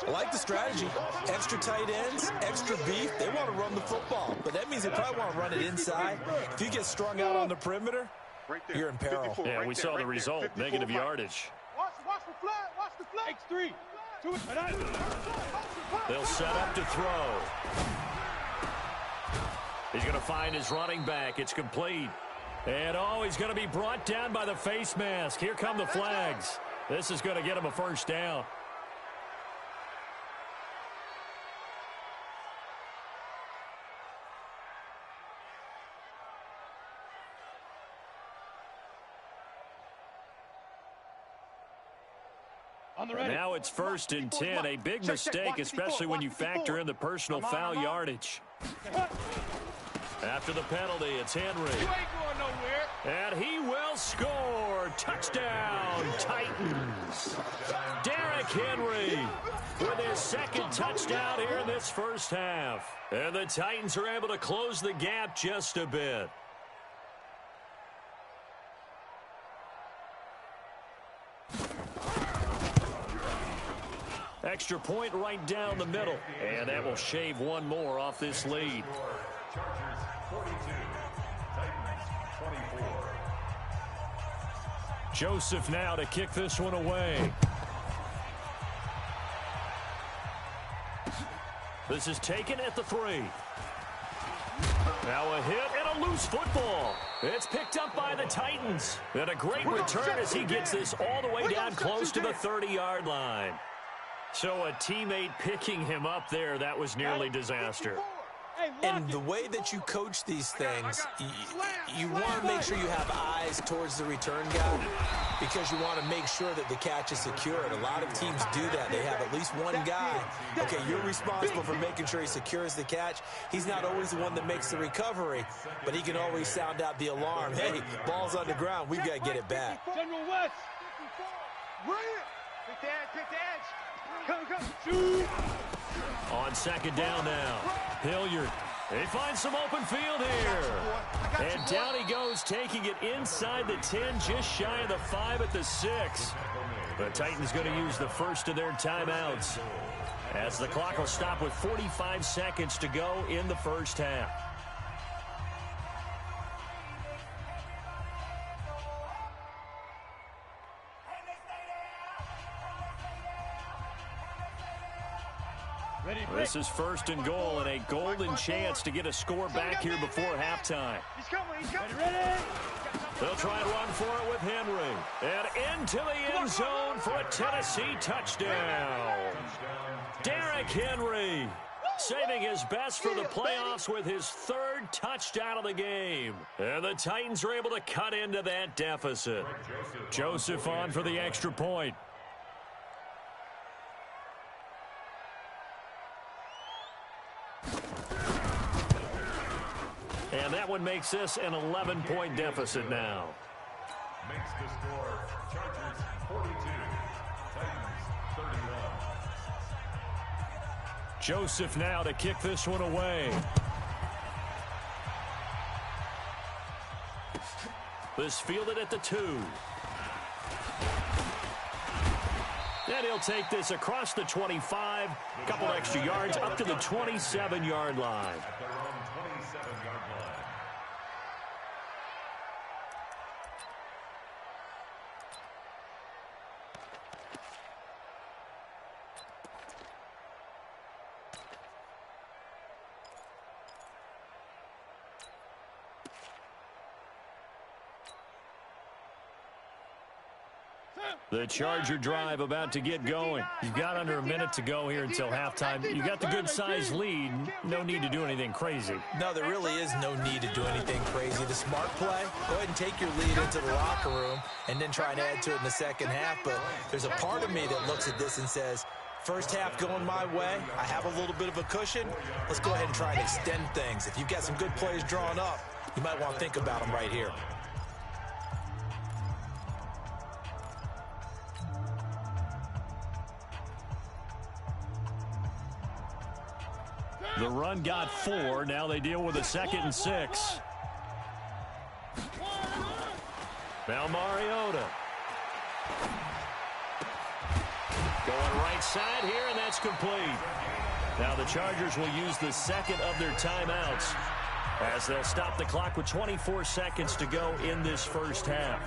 Speaker 3: I like the strategy. Extra tight ends, extra beef. They want to run the football. But that means they probably want to run it inside. If you get strung out on the perimeter, you're in peril.
Speaker 1: Yeah, we saw the result. Negative yardage.
Speaker 2: Watch the flag. Watch the flag. X3.
Speaker 1: They'll set up to throw. He's going to find his running back. It's complete. And, he's going to be brought down by the face mask. Here come the flags. This is going to get him a 1st down. Now it's 1st and 10. A big mistake, especially when you factor in the personal foul yardage. After the penalty, it's Henry.
Speaker 2: You ain't going nowhere.
Speaker 1: And he will score. Touchdown, Titans. Derrick Henry with his 2nd touchdown here in this 1st half. And the Titans are able to close the gap just a bit. Extra point right down the middle. And that will shave one more off this lead.
Speaker 5: Chargers 42, Titans 24.
Speaker 1: Joseph now to kick this one away. This is taken at the 3. Now a hit and a loose football. It's picked up by the Titans. And a great return as he gets this all the way down close to the 30-yard line. So a teammate picking him up there, that was nearly disaster.
Speaker 3: And the way that you coach these things, you want to make sure you have eyes towards the return guy because you want to make sure that the catch is secured. A lot of teams do that. They have at least one guy. Okay, you're responsible for making sure he secures the catch. He's not always the one that makes the recovery, but he can always sound out the alarm. Hey, ball's on the ground. We've got to get it back.
Speaker 2: General West.
Speaker 4: Bring it.
Speaker 2: Pick the edge. Come. Shoot.
Speaker 1: On second down now. Hilliard. He finds some open field here. And down he goes, taking it inside the 10, just shy of the 5 at the 6. The Titans going to use the first of their timeouts as the clock will stop with 45 seconds to go in the first half. This is first and goal and a golden chance to get a score back here before halftime.
Speaker 2: He's coming. Ready.
Speaker 1: They'll try and run for it with Henry. And into the end zone for a Tennessee touchdown. Derrick Henry saving his best for the playoffs with his 3rd touchdown of the game. And the Titans are able to cut into that deficit. Joseph on for the extra point. And that one makes this an 11-point deficit now.
Speaker 5: Makes the score Chargers 42, Titans 31.
Speaker 1: Joseph now to kick this one away. This fielded at the 2. And he'll take this across the 25, a couple extra yards up to the 27-yard line.
Speaker 5: At their own 27-yard line.
Speaker 1: The Charger drive about to get going. You've got under a minute to go here until halftime. You've got the good-sized lead. No need to do anything crazy.
Speaker 3: No, there really is no need to do anything crazy. The smart play, go ahead and take your lead into the locker room and then try and add to it in the second half. But there's a part of me that looks at this and says, first half going my way, I have a little bit of a cushion. Let's go ahead and try and extend things. If you've got some good plays drawn up, you might want to think about them right here.
Speaker 1: The run got 4. Now they deal with a 2nd and 6. Now Mariota. Going right side here, and that's complete. Now the Chargers will use the 2nd of their timeouts as they'll stop the clock with 24 seconds to go in this first half.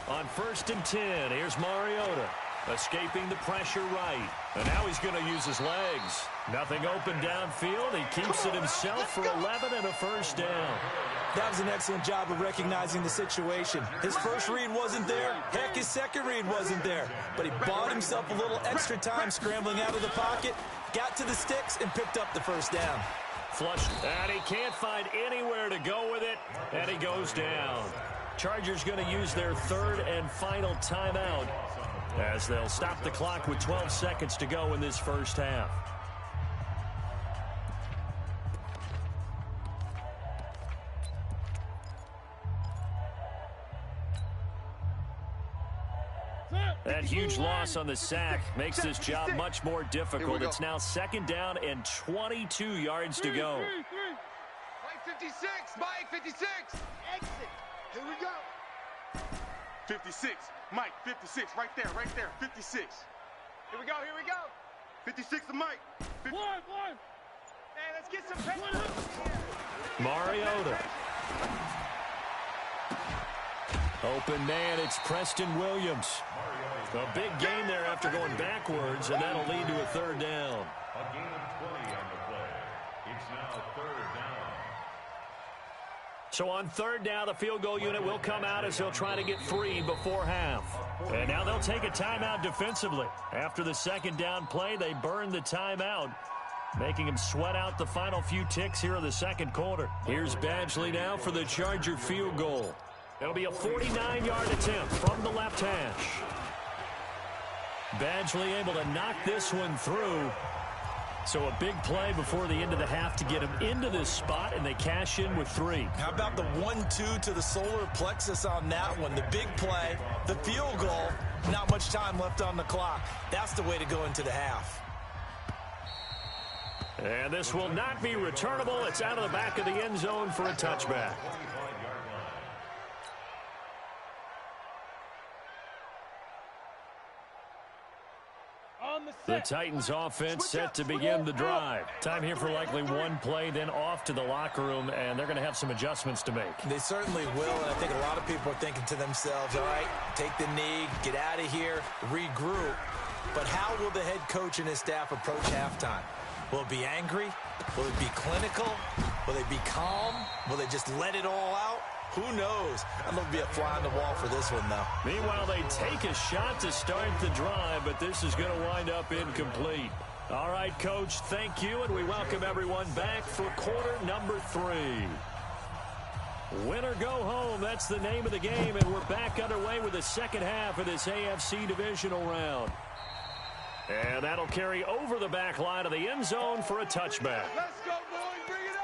Speaker 1: On 1st and 10, here's Mariota. Escaping the pressure right. And now he's going to use his legs. Nothing open downfield. He keeps it himself for 11 and a first down.
Speaker 3: That was an excellent job of recognizing the situation. His first read wasn't there. Heck, his second read wasn't there. But he bought himself a little extra time scrambling out of the pocket, got to the sticks, and picked up the first down.
Speaker 1: Flushed, and he can't find anywhere to go with it, and he goes down. Chargers going to use their 3rd and final timeout as they'll stop the clock with 12 seconds to go in this first half. That huge loss on the sack makes this job much more difficult. It's now 2nd down and 22 yards to go.
Speaker 4: Mike 56, Mike 56. Exit. Here we go. 56, Mike 56, right there, 56. Here we go. 56 to Mike.
Speaker 2: One.
Speaker 4: Hey, let's get some pressure.
Speaker 1: Mariota. Open man, it's Preston Williams. A big gain there after going backwards, and that'll lead to a 3rd down.
Speaker 5: A gain of 20 on the play. It's now 3rd down.
Speaker 1: So on 3rd down, the field goal unit will come out as they'll try to get 3 before half. And now they'll take a timeout defensively. After the 2nd down play, they burned the timeout, making them sweat out the final few ticks here in the 2nd quarter. Here's Badgley now for the Charger field goal. It'll be a 49-yard attempt from the left hash. Badgley able to knock this one through. So a big play before the end of the half to get him into this spot, and they cash in with 3.
Speaker 3: How about the 1-2 to the solar plexus on that one? The big play, the field goal, not much time left on the clock. That's the way to go into the half.
Speaker 1: And this will not be returnable. It's out of the back of the end zone for a touchback. The Titans offense set to begin the drive. Time here for likely one play, then off to the locker room, and they're going to have some adjustments to make.
Speaker 3: They certainly will, and I think a lot of people are thinking to themselves, all right, take the knee, get out of here, regroup. But how will the head coach and his staff approach halftime? Will it be angry? Will it be clinical? Will they be calm? Will they just let it all out? Who knows? I'd love to be a fly on the wall for this one, though.
Speaker 1: Meanwhile, they take a shot to start the drive, but this is going to wind up incomplete. All right, Coach, thank you, and we welcome everyone back for quarter number 3. Win or go home, that's the name of the game, and we're back underway with the second half of this AFC divisional round. And that'll carry over the back line of the end zone for a touchback.
Speaker 2: Let's go, boys. Bring it up.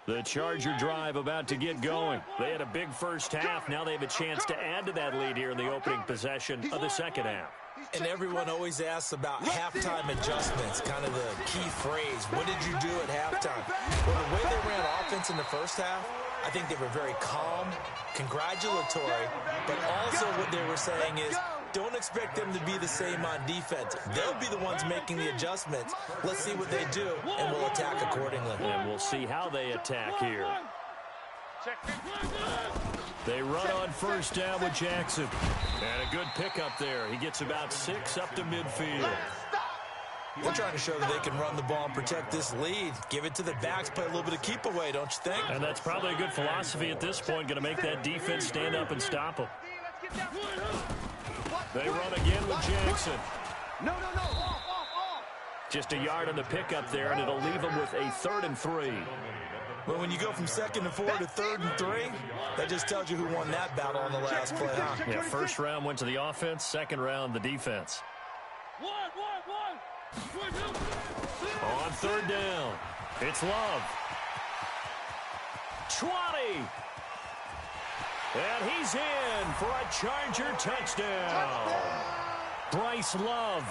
Speaker 1: The Charger drive about to get going. They had a big first half. Now they have a chance to add to that lead here in the opening possession of the second half.
Speaker 3: And everyone always asks about halftime adjustments, kind of the key phrase. What did you do at halftime? Well, the way they ran offense in the first half, I think they were very calm, congratulatory, but also what they were saying is, don't expect them to be the same on defense. They'll be the ones making the adjustments. Let's see what they do, and we'll attack accordingly.
Speaker 1: And we'll see how they attack here. They run on first down with Jackson. And a good pickup there. He gets about 6 up to midfield.
Speaker 3: They're trying to show that they can run the ball and protect this lead. Give it to the backs, play a little bit of keep away, don't you think?
Speaker 1: And that's probably a good philosophy at this point, going to make that defense stand up and stop them. They run again with Jackson.
Speaker 2: No. Off.
Speaker 1: Just a yard on the pickup there, and it'll leave them with a 3rd and 3.
Speaker 3: Well, when you go from 2nd and 4 to 3rd and 3, that just tells you who won that battle on the last play, huh?
Speaker 1: Yeah, first round went to the offense, second round the defense. On 3rd down, it's Love. 20. And he's in for a Charger touchdown. Bryce Love,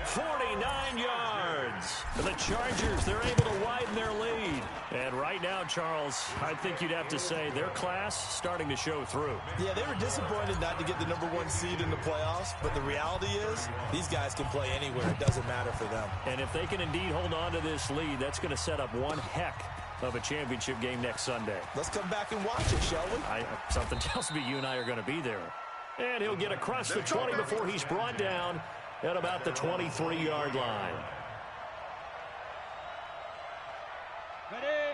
Speaker 1: 49 yards. For the Chargers, they're able to widen their lead. And right now, Charles, I think you'd have to say their class starting to show through.
Speaker 3: Yeah, they were disappointed not to get the #1 seed in the playoffs, but the reality is these guys can play anywhere. It doesn't matter for them.
Speaker 1: And if they can indeed hold on to this lead, that's going to set up one heck of a championship game next Sunday.
Speaker 3: Let's come back and watch it, shall we?
Speaker 1: Something tells me you and I are going to be there. And he'll get across the 20 before he's brought down at about the 23-yard line.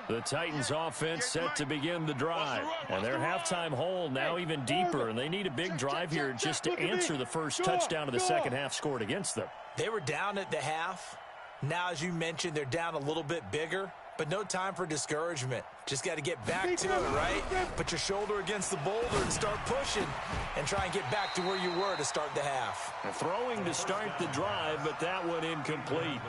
Speaker 1: The Titans offense set to begin the drive. And their halftime hole now even deeper. And they need a big drive here just to answer the first touchdown of the second half scored against them.
Speaker 3: They were down at the half. Now, as you mentioned, they're down a little bit bigger. But no time for discouragement. Just got to get back to it, right? Put your shoulder against the boulder and start pushing and try and get back to where you were to start the half.
Speaker 1: Throwing to start the drive, but that one incomplete.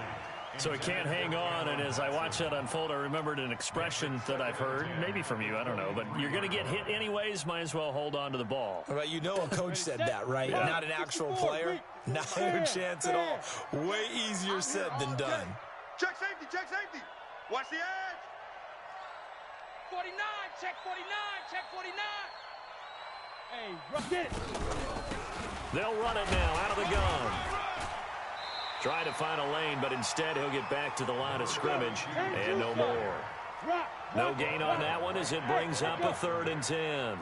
Speaker 1: So he can't hang on, and as I watch that unfold, I remembered an expression that I've heard, maybe from you, I don't know, but you're going to get hit anyways, might as well hold on to the ball.
Speaker 3: Well, you know a coach said that, right? Yeah. Not an actual player. Not a chance at all. Way easier said than done.
Speaker 4: Check safety, check safety. Watch the edge.
Speaker 2: 49, check 49, check 49. Hey, get it.
Speaker 1: They'll run it now out of the gun. Trying to find a lane, but instead he'll get back to the line of scrimmage, and no more. No gain on that one as it brings up a 3rd and 10.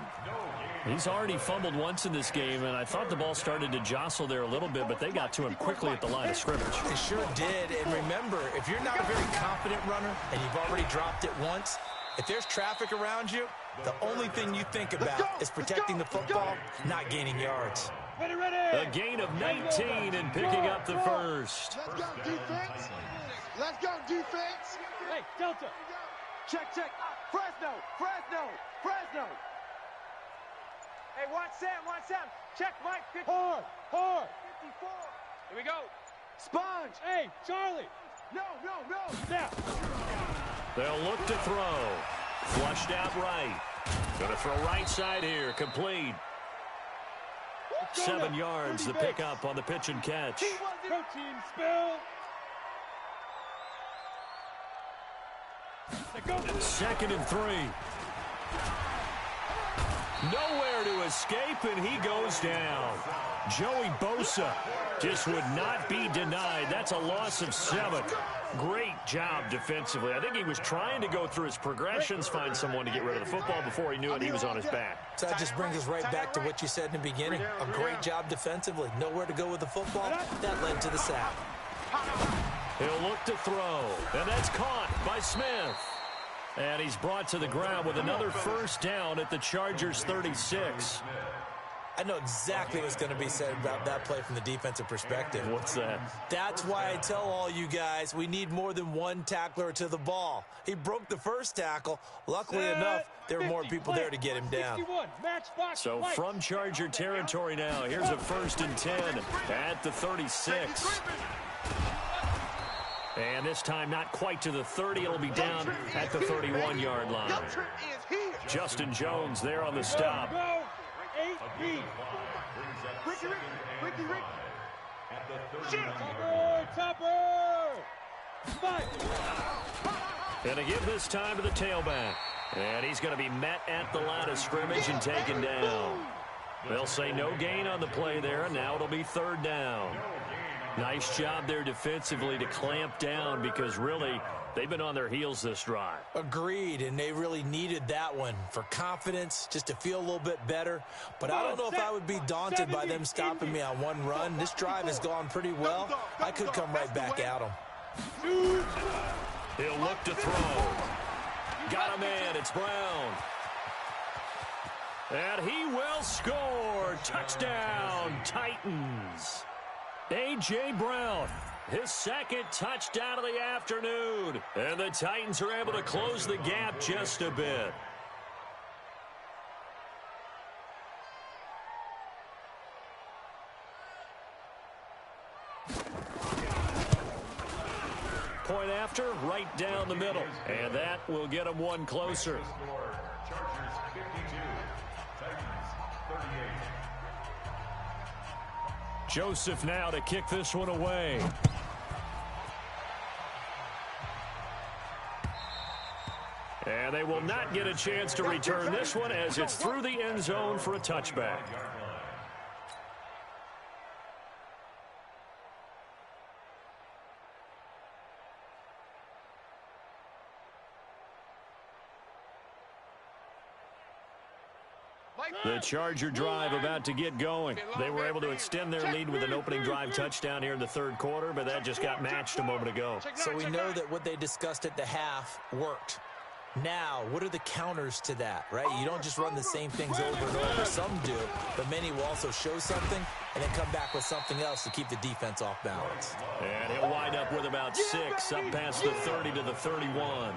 Speaker 1: He's already fumbled once in this game, and I thought the ball started to jostle there a little bit, but they got to him quickly at the line of scrimmage.
Speaker 3: They sure did, and remember, if you're not a very confident runner and you've already dropped it once, if there's traffic around you, the only thing you think about is protecting the football, not gaining yards.
Speaker 1: A gain of 19 and picking up the first.
Speaker 2: Let's go, defense. Let's go, defense. Hey, Delta. Check, check. Fresno, Fresno, Fresno. Hey, watch Sam. Check, Mike. Hard. 54. Here we go. Sponge. Hey, Charlie. No. Now.
Speaker 1: They'll look to throw. Flushed out right. Going to throw right side here. Complete. 7 yards, the pickup on the pitch and catch.
Speaker 2: Protein spill.
Speaker 1: 2nd and 3. Nowhere to escape, and he goes down. Joey Bosa just would not be denied. That's a loss of 7. Great job defensively. I think he was trying to go through his progressions, find someone to get rid of the football. Before he knew it, he was on his back.
Speaker 3: So that just brings us right back to what you said in the beginning. A great job defensively. Nowhere to go with the football. That led to the sack.
Speaker 1: He'll look to throw, and that's caught by Smith. And he's brought to the ground with another first down at the Chargers' 36.
Speaker 3: I know exactly what's going to be said about that play from the defensive perspective.
Speaker 1: What's that?
Speaker 3: That's why I tell all you guys we need more than one tackler to the ball. He broke the first tackle. Luckily enough, there were more people there to get him down.
Speaker 1: So from Charger territory now, here's a 1st and 10 at the 36. And this time not quite to the 30. It'll be down at the 31-yard line. Justin Jones there on the stop. Gonna give this time to the tailback. And he's going to be met at the line of scrimmage and taken down. They'll say no gain on the play there, and now it'll be 3rd down. Nice job there defensively to clamp down because really they've been on their heels this drive.
Speaker 3: Agreed, and they really needed that one for confidence, just to feel a little bit better. But I don't know if I would be daunted by them stopping me on one run. This drive has gone pretty well. I could come right back at them.
Speaker 1: He'll look to throw. Got him in. It's Brown. And he will score. Touchdown, Titans. A.J. Brown, his 2nd touchdown of the afternoon. And the Titans are able to close the gap just a bit. Point after, right down the middle. And that will get them one closer.
Speaker 5: Chargers 52, Titans 38.
Speaker 1: Joseph now to kick this one away. And they will not get a chance to return this one as it's through the end zone for a touchback. The Charger drive about to get going. They were able to extend their lead with an opening drive touchdown here in the 3rd quarter, but that just got matched a moment ago.
Speaker 3: So we know that what they discussed at the half worked. Now, what are the counters to that, right? You don't just run the same things over and over. Some do, but many will also show something and then come back with something else to keep the defense off balance.
Speaker 1: And he'll wind up with about 6 up past the 30 to the 31.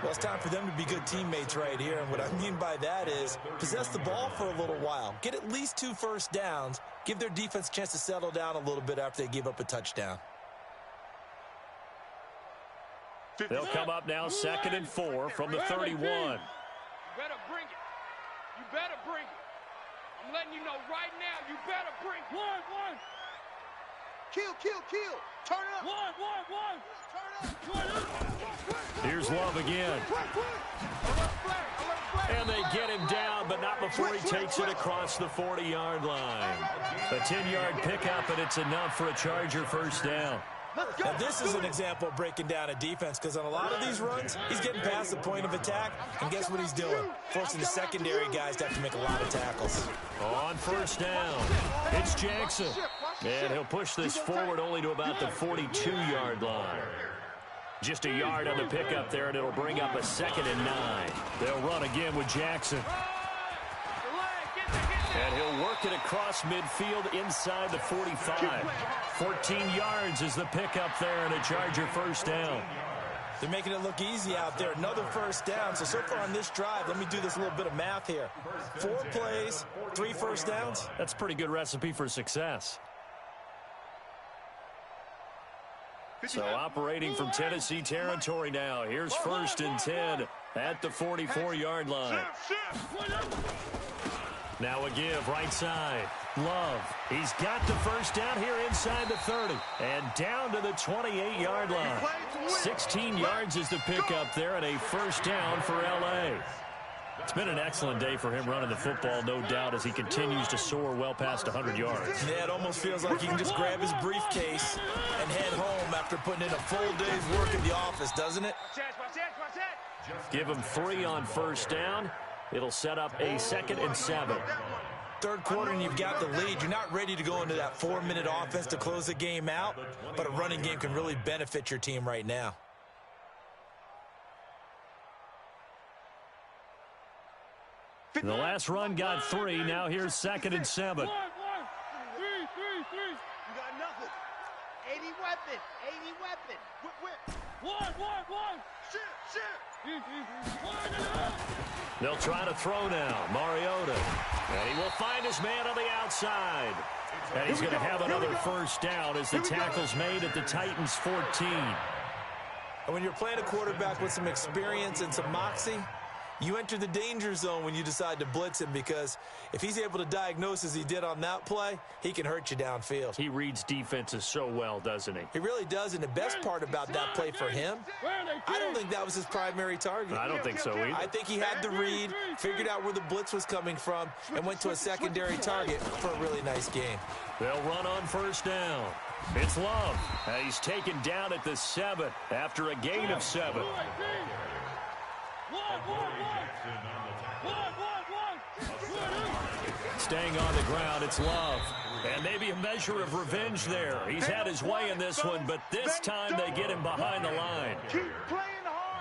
Speaker 3: Well, it's time for them to be good teammates right here. And what I mean by that is possess the ball for a little while. Get at least 2 first downs. Give their defense a chance to settle down a little bit after they give up a touchdown.
Speaker 1: They'll come up now 2nd and 4 from the 31.
Speaker 2: You better bring it. You better bring it. I'm letting you know right now, you better bring it. One. Kill. Turn it up. One. Turn it up.
Speaker 1: Here's Love again. And they get him down, but not before he takes it across the 40-yard line. A 10-yard pickup, and it's enough for a Charger first down.
Speaker 3: Now, this is an example of breaking down a defense, because on a lot of these runs, he's getting past the point of attack, and guess what he's doing? Forcing the secondary guys to have to make a lot of tackles.
Speaker 1: On first down, it's Jackson. And he'll push this forward only to about the 42-yard line. Just a yard on the pickup there, and it'll bring up a 2nd and 9. They'll run again with Jackson. And he'll work it across midfield inside the 45. 14 yards is the pickup there, and a Charger first down.
Speaker 3: They're making it look easy out there. Another first down. So far on this drive, let me do this little bit of math here. 4 plays, 3 first downs.
Speaker 1: That's a pretty good recipe for success. So operating from Tennessee territory now. Here's 1st and 10 at the 44-yard line. Now a give right side. Love. He's got the first down here inside the 30. And down to the 28-yard line. 16 yards is the pickup there, and a first down for L.A. It's been an excellent day for him running the football, no doubt, as he continues to soar well past 100 yards.
Speaker 3: Yeah, it almost feels like he can just grab his briefcase and head home after putting in a full day's work in the office, doesn't it?
Speaker 1: Give him 3 on first down. It'll set up a 2nd and 7.
Speaker 3: Third quarter and you've got the lead. You're not ready to go into that 4-minute offense to close the game out, but a running game can really benefit your team right now.
Speaker 1: The last run got 3. Now here's 2nd and 7.
Speaker 2: 3. You got nothing. 80 weapon. 80 weapon. One. Shit.
Speaker 1: They'll try to throw now. Mariota. And he will find his man on the outside. And he's going to have another first down as the tackle's made at the Titans' 14.
Speaker 3: And when you're playing a quarterback with some experience and some moxie, you enter the danger zone when you decide to blitz him, because if he's able to diagnose as he did on that play, he can hurt you downfield.
Speaker 1: He reads defenses so well, doesn't he?
Speaker 3: He really does, and the best part about that play for him, I don't think that was his primary target.
Speaker 1: I don't think so either.
Speaker 3: I think he had the read, figured out where the blitz was coming from, and went to a secondary target for a really nice game.
Speaker 1: They'll run on first down. It's Love. And he's taken down at the 7 after a gain of 7. Staying on the ground, it's Love. And maybe a measure of revenge there. He's had his way in this one, but this time they get him behind the line.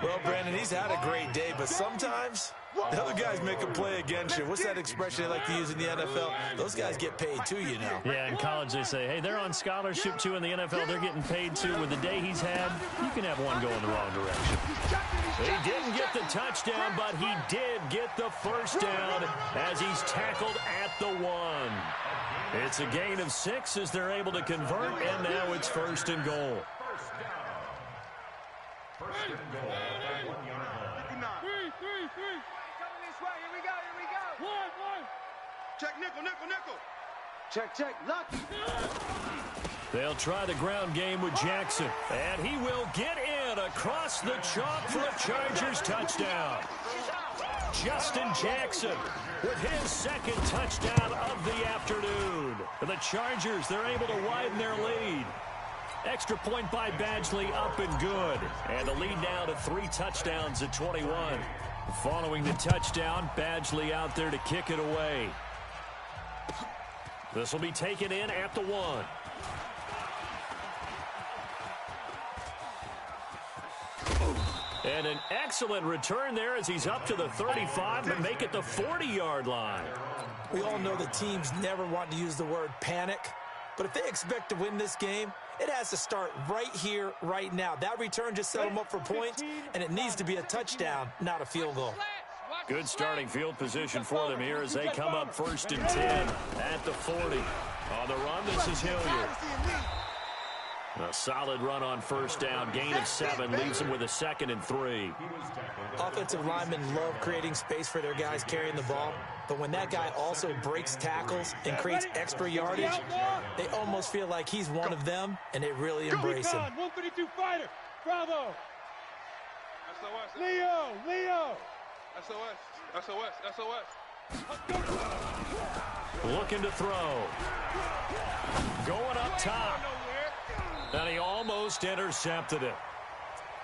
Speaker 3: Well, Brandon, he's had a great day, but sometimes the other guys make a play against you. What's that expression they like to use in the NFL? Those guys get paid too, you know.
Speaker 1: Yeah, in college they say, hey, they're on scholarship too. In the NFL, they're getting paid too. With the day he's had, you can have one go in the wrong direction. He didn't get the touchdown, but he did get the first down as he's tackled at the 1. It's a gain of 6 as they're able to convert, and now it's 1st and goal.
Speaker 5: First and goal at the 1-yard line.
Speaker 2: 3. Coming this way. Here we go. One.
Speaker 4: Check nickel.
Speaker 2: Check. Lucky.
Speaker 1: They'll try the ground game with Jackson, and he will get in across the chalk for a Chargers touchdown. Justin Jackson with his 2nd touchdown of the afternoon. The Chargers, they're able to widen their lead. Extra point by Badgley, up and good. And the lead now to 3 touchdowns at 21. Following the touchdown, Badgley out there to kick it away. This will be taken in at the 1. And an excellent return there as he's up to the 35 to make it the 40-yard line.
Speaker 3: We all know that teams never want to use the word panic, but if they expect to win this game, it has to start right here, right now. That return just set them up for points, and it needs to be a touchdown, not a field goal.
Speaker 1: Good starting field position for them here as they come up 1st and 10 at the 40. On the run, this is Hilliard. A solid run on first down. Gain of 7 leaves him with a 2nd and 3.
Speaker 3: Offensive linemen love creating space for their guys carrying the ball, but when that guy also breaks tackles and creates extra yardage, they almost feel like he's one of them, and they really embrace him.
Speaker 2: 152 fighter. Bravo. Leo.
Speaker 4: SOS. SOS. SOS.
Speaker 1: Looking to throw. Going up top. And he almost intercepted it.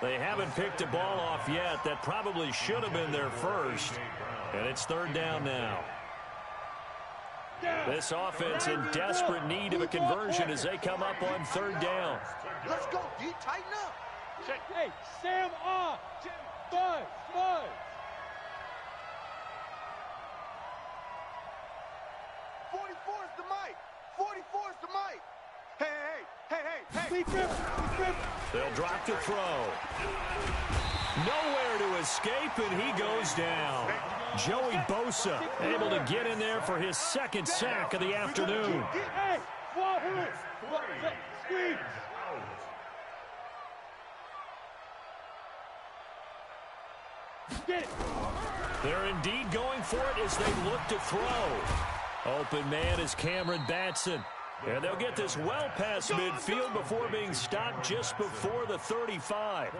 Speaker 1: They haven't picked a ball off yet. That probably should have been their first. And it's third down now. This offense in desperate need of a conversion as they come up on third down.
Speaker 2: Let's go, D. Tighten up.
Speaker 6: Check. Hey, Sam off. Buzz.
Speaker 2: 44 is the mic. 44 is the mic. Hey.
Speaker 6: Lead grip.
Speaker 1: They'll drop to throw. Nowhere to escape, and he goes down. Joey Bosa able to get in there for his second sack of the afternoon.
Speaker 6: Hey, squeeze. Get it.
Speaker 1: They're indeed going for it as they look to throw. Open man is Cameron Batson. And they'll get this well past midfield before being stopped just before the 35.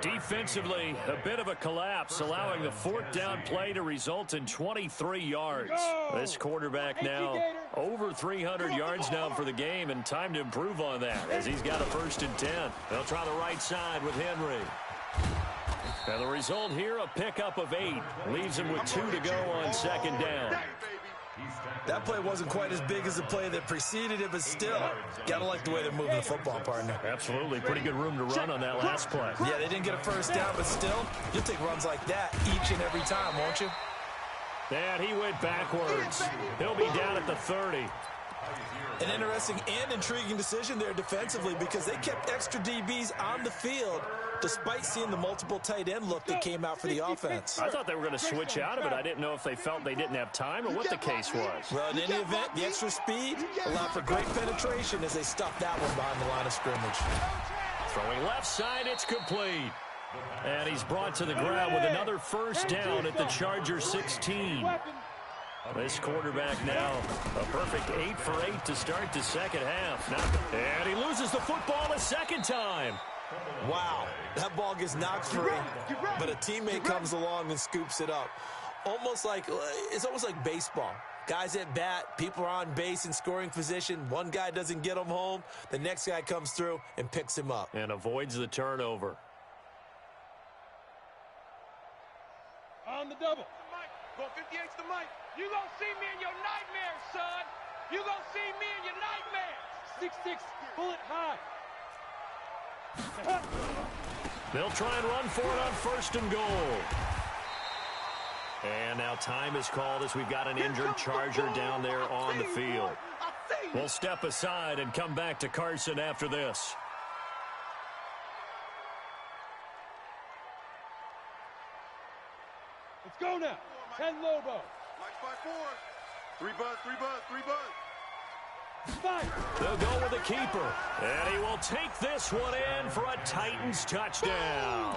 Speaker 1: Defensively, a bit of a collapse, allowing the fourth down play to result in 23 yards. This quarterback now over 300 yards now for the game, and time to improve on that as he's got a 1st and 10. They'll try the right side with Henry. And the result here, a pickup of 8. Leaves him with 2 to go on second down.
Speaker 3: That play wasn't quite as big as the play that preceded it, but still, got to like the way they're moving the football, partner.
Speaker 1: Absolutely. Pretty good room to run on that last play.
Speaker 3: Yeah, they didn't get a first down, but still, you'll take runs like that each and every time, won't you?
Speaker 1: And he went backwards. He'll be down at the 30.
Speaker 3: An interesting and intriguing decision there defensively because they kept extra DBs on the field despite seeing the multiple tight end look that came out for the offense.
Speaker 1: I thought they were going to switch out of it. I didn't know if they felt they didn't have time or what the case was.
Speaker 3: Well, in any event, the extra speed allowed for great penetration as they stuffed that one behind the line of scrimmage.
Speaker 1: Throwing left side, it's complete. And he's brought to the ground with another first down at the Chargers 16. This quarterback now a perfect 8 for 8 to start the second half. And he loses the football a second time.
Speaker 3: Wow, that ball gets knocked free, but a teammate comes along and scoops it up. It's almost like baseball. Guys at bat, people are on base in scoring position. One guy doesn't get him home. The next guy comes through and picks him up.
Speaker 1: And avoids the turnover.
Speaker 6: On the double.
Speaker 4: Go 58's the mic.
Speaker 2: You gonna see me in your nightmares, son. You gonna see me in your nightmares.
Speaker 6: 6'6", bullet high.
Speaker 1: They'll try and run for it on 1st and goal. And now time is called as we've got an injured Charger down there on the field. We'll step aside and come back to Carson after this.
Speaker 6: Let's go now. 10 Lobo.
Speaker 4: Mike 5-4. 3 buzz.
Speaker 1: They'll go with the keeper. And he will take this one in for a Titans touchdown.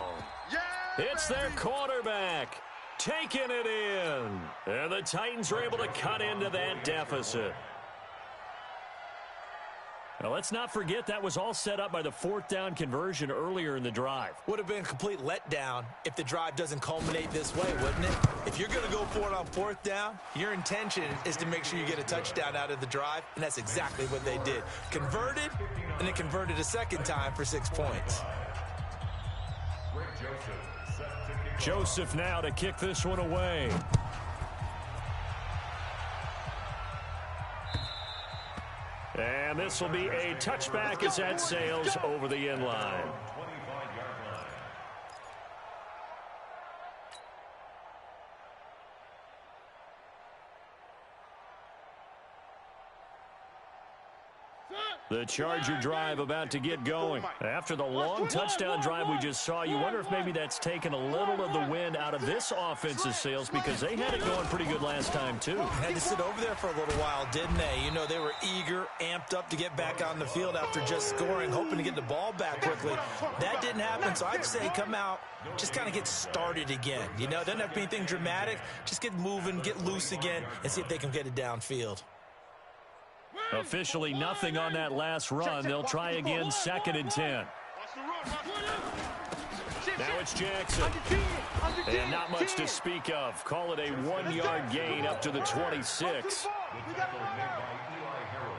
Speaker 1: It's their quarterback taking it in. And the Titans are able to cut into that deficit. Now, let's not forget that was all set up by the 4th down conversion earlier in the drive.
Speaker 3: Would have been a complete letdown if the drive doesn't culminate this way, wouldn't it? If you're going to go for it on 4th down, your intention is to make sure you get a touchdown out of the drive, and that's exactly what they did. Converted, and then converted a second time for 6 points.
Speaker 1: Joseph now to kick this one away. And this will be a touchback as that sails over the end line. The Charger drive about to get going. After the long touchdown drive we just saw, you wonder if maybe that's taken a little of the wind out of this offense's sails because they had it going pretty good last time, too.
Speaker 3: Had to sit over there for a little while, didn't they? You know, they were eager, amped up to get back on the field after just scoring, hoping to get the ball back quickly. That didn't happen, so I'd say come out, just kind of get started again. You know, it doesn't have to be anything dramatic. Just get moving, get loose again, and see if they can get it downfield.
Speaker 1: Officially nothing on that last run. They'll try again 2nd and 10. Now it's Jackson. And not much to speak of. Call it a 1-yard gain up to the 26.
Speaker 5: The tackle made by Eli Harold.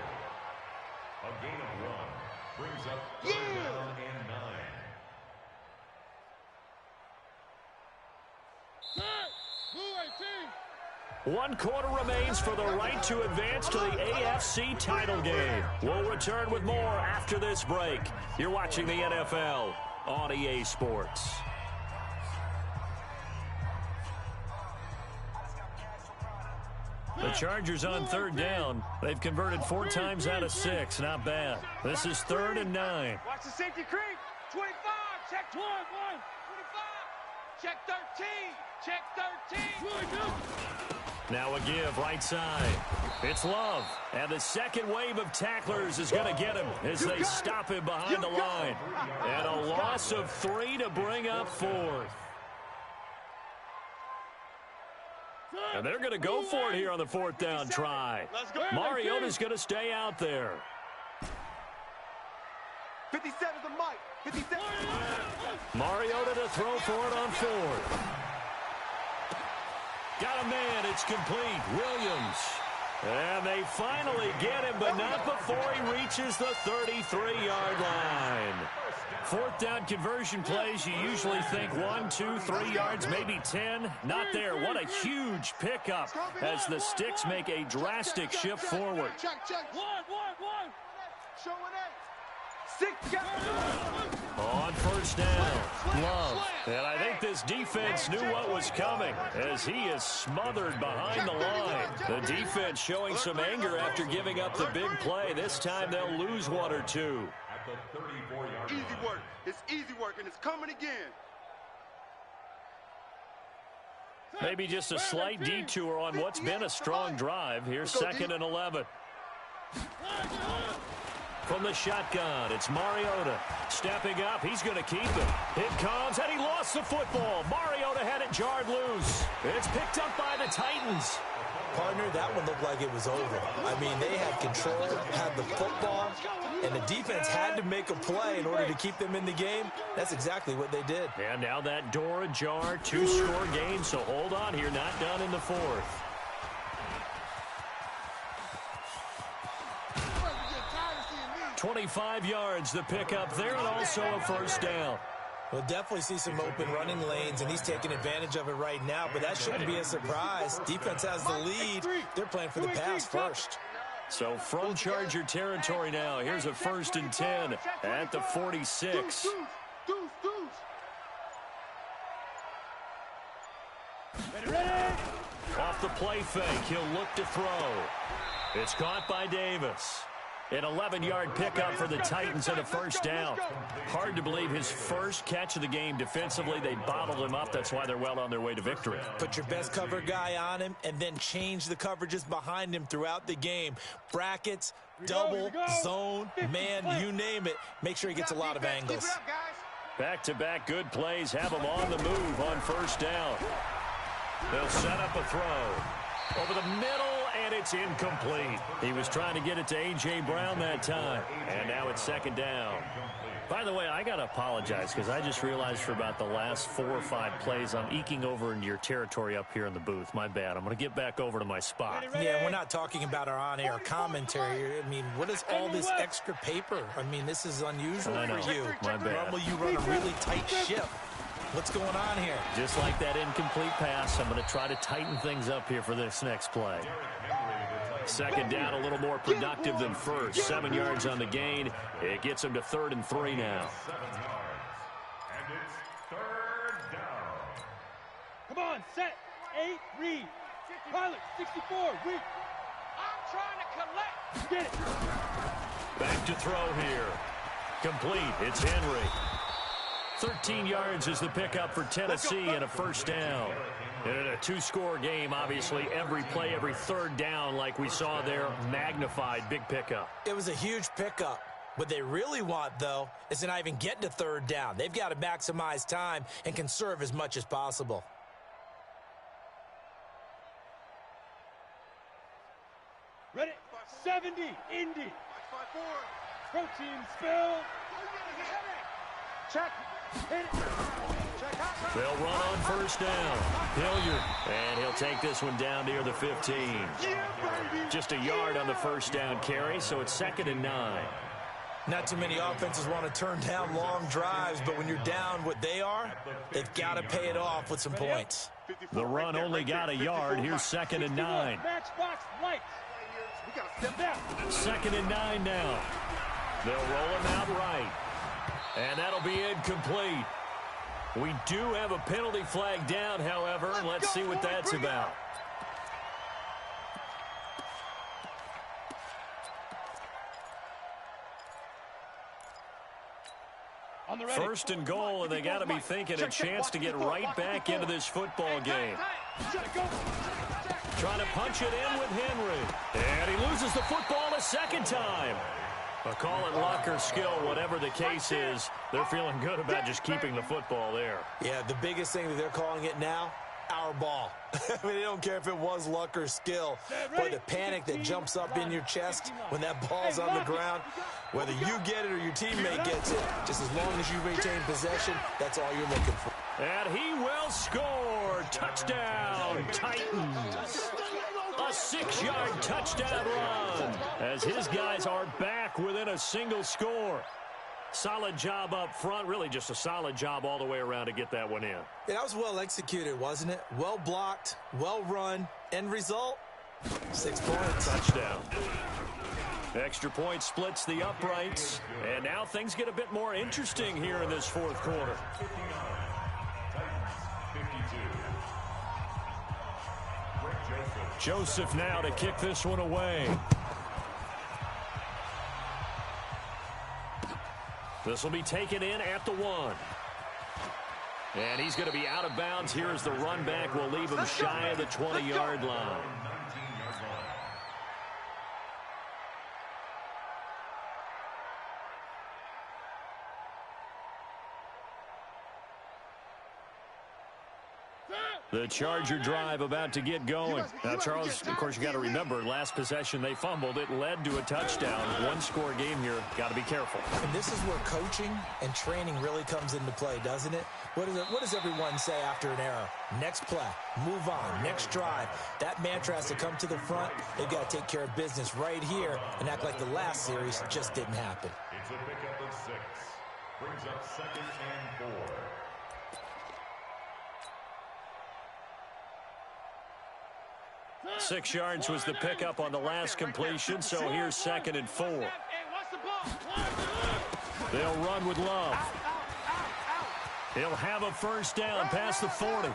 Speaker 5: A gain of 1 brings up 3rd down and 9.
Speaker 1: 1 quarter remains for the right to advance to the AFC title game. We'll return with more after this break. You're watching the NFL on EA Sports. The Chargers on 3rd down. They've converted 4 times out of 6. Not bad. This is 3rd and 9.
Speaker 2: Watch the safety creep. 25. Check 1. 25. Check 13. Check 13.
Speaker 1: Now a give right side. It's Love. And the second wave of tacklers is going to get him as they stop him behind the line. And a loss of 3 to bring up 4th. And they're going to go for it here on the 4th down try. Mariota's going to stay out there.
Speaker 2: 57's the mic. 57.
Speaker 1: Mariota to throw for it on 4th. Got a man. It's complete. Williams. And they finally get him, but not before he reaches the 33-yard line. 4th down conversion plays, you usually think 1, 2, 3 yards, maybe 10. Not there. What a huge pickup as the Sticks make a drastic shift forward.
Speaker 2: One. Showing 8. 6.
Speaker 1: On 1st down, Love. And I think this defense knew what was coming as he is smothered behind the line. The defense showing some anger after giving up the big play. This time they'll lose 1 or 2.
Speaker 5: At the 34-yard
Speaker 4: Easy
Speaker 5: line.
Speaker 4: work. It's easy work, and it's coming again.
Speaker 1: Maybe just a slight detour on what's been a strong drive. Here's 2nd and 11. From the shotgun, it's Mariota. Stepping up, he's going to keep it. It comes, and he lost the football. Mariota had it jarred loose. It's picked up by the Titans.
Speaker 3: Partner, that one looked like it was over. I mean, they had control, had the football, and the defense had to make a play in order to keep them in the game. That's exactly what they did.
Speaker 1: And now that door ajar, 2-score game, so hold on here, not done in the 4th. 25 yards the pickup there, and also a 1st down.
Speaker 3: We'll definitely see some open running lanes, and he's taking advantage of it right now, but that shouldn't be a surprise. Defense has the lead. They're playing for the pass first.
Speaker 1: So from Charger territory now, here's a 1st and 10 at the 46. Off the play fake, he'll look to throw. It's caught by Davis. An 11-yard pickup for the Titans and a 1st down. Hard to believe his first catch of the game defensively. They bottled him up. That's why they're well on their way to victory.
Speaker 3: Put your best cover guy on him and then change the coverages behind him throughout the game. Brackets, double, zone, man, you name it. Make sure he gets a lot of angles.
Speaker 1: Back-to-back good plays have him on the move on 1st down. They'll set up a throw. Over the middle, and it's incomplete. He was trying to get it to A.J. Brown that time. And now it's 2nd down. By the way, I got to apologize because I just realized for about the last 4 or 5 plays, I'm eking over into your territory up here in the booth. My bad. I'm going to get back over to my spot.
Speaker 3: Yeah, we're not talking about our on-air commentary. I mean, what is all this extra paper? I mean, this is unusual for you.
Speaker 1: My bad.
Speaker 3: Normally, you run a really tight ship. What's going on here?
Speaker 1: Just like that incomplete pass, I'm going to try to tighten things up here for this next play. 2nd down, a little more productive than 1st. 7 yards on the gain. It gets him to 3rd and 3 now.
Speaker 5: 7 yards. And it's 3rd down.
Speaker 6: Come on, set, 8, read. Pilot, 64, read.
Speaker 2: I'm trying to collect.
Speaker 6: Get it.
Speaker 1: Back to throw here. Complete. It's Henry. 13 yards is the pickup for Tennessee and a 1st down. And in a 2-score game, obviously, every play, every 3rd down, like we saw there, magnified, big pickup.
Speaker 3: It was a huge pickup. What they really want, though, is to not even get to 3rd down. They've got to maximize time and conserve as much as possible.
Speaker 6: Ready, 70, Indy. Protein spill.
Speaker 2: Check. Hit it. Check out.
Speaker 1: They'll run on first down. Hilliard, and he'll take this one down near the 15.
Speaker 2: Yeah, baby.
Speaker 1: Just a yard on the first down carry, so it's 2nd and 9.
Speaker 3: Not too many offenses want to turn down long drives, but when you're down what they are, they've got to pay it off with some points.
Speaker 1: The run only got a yard. Here's 2nd and 9.
Speaker 6: Matchbox lights.
Speaker 2: We got to step down.
Speaker 1: 2nd and 9 now. They'll roll him out right. And that'll be incomplete. We do have a penalty flag down, however. Let's see what that's about. First and goal, and they got to be thinking a chance to get right back into this football game. Trying to punch it in with Henry. And he loses the football a second time. But call it luck or skill, whatever the case is, they're feeling good about just keeping the football there.
Speaker 3: Yeah, the biggest thing that they're calling it now, our ball. I mean, they don't care if it was luck or skill, but the panic that jumps up in your chest when that ball's on the ground, whether you get it or your teammate gets it, just as long as you retain possession, that's all you're looking for.
Speaker 1: And he will score. Touchdown, Titans. A 6-yard touchdown run as his guys are back within a single score. Solid job up front, really just a solid job all the way around to get that one in.
Speaker 3: Yeah, that was well executed, wasn't it? Well blocked, well run. End result, 6 points.
Speaker 1: Touchdown. Extra point splits the uprights. And now things get a bit more interesting here in this fourth quarter. Joseph now to kick this one away. This will be taken in at the 1. And he's going to be out of bounds here as the run back will leave him shy of the 20-yard line. The Charger drive about to get going. Now, Charles, of course, you got to remember, last possession they fumbled. It led to a touchdown. One-score game here. Got to be careful.
Speaker 3: And this is where coaching and training really comes into play, doesn't it? What does everyone say after an error? Next play, move on, next drive. That mantra has to come to the front. They've got to take care of business right here and act like the last series just didn't happen.
Speaker 5: It's a pickup of 6. Brings up 2nd and 4.
Speaker 1: Six yards was the pickup on the last completion, so here's 2nd and 4. They'll run with Love. He'll have a first down past the 40.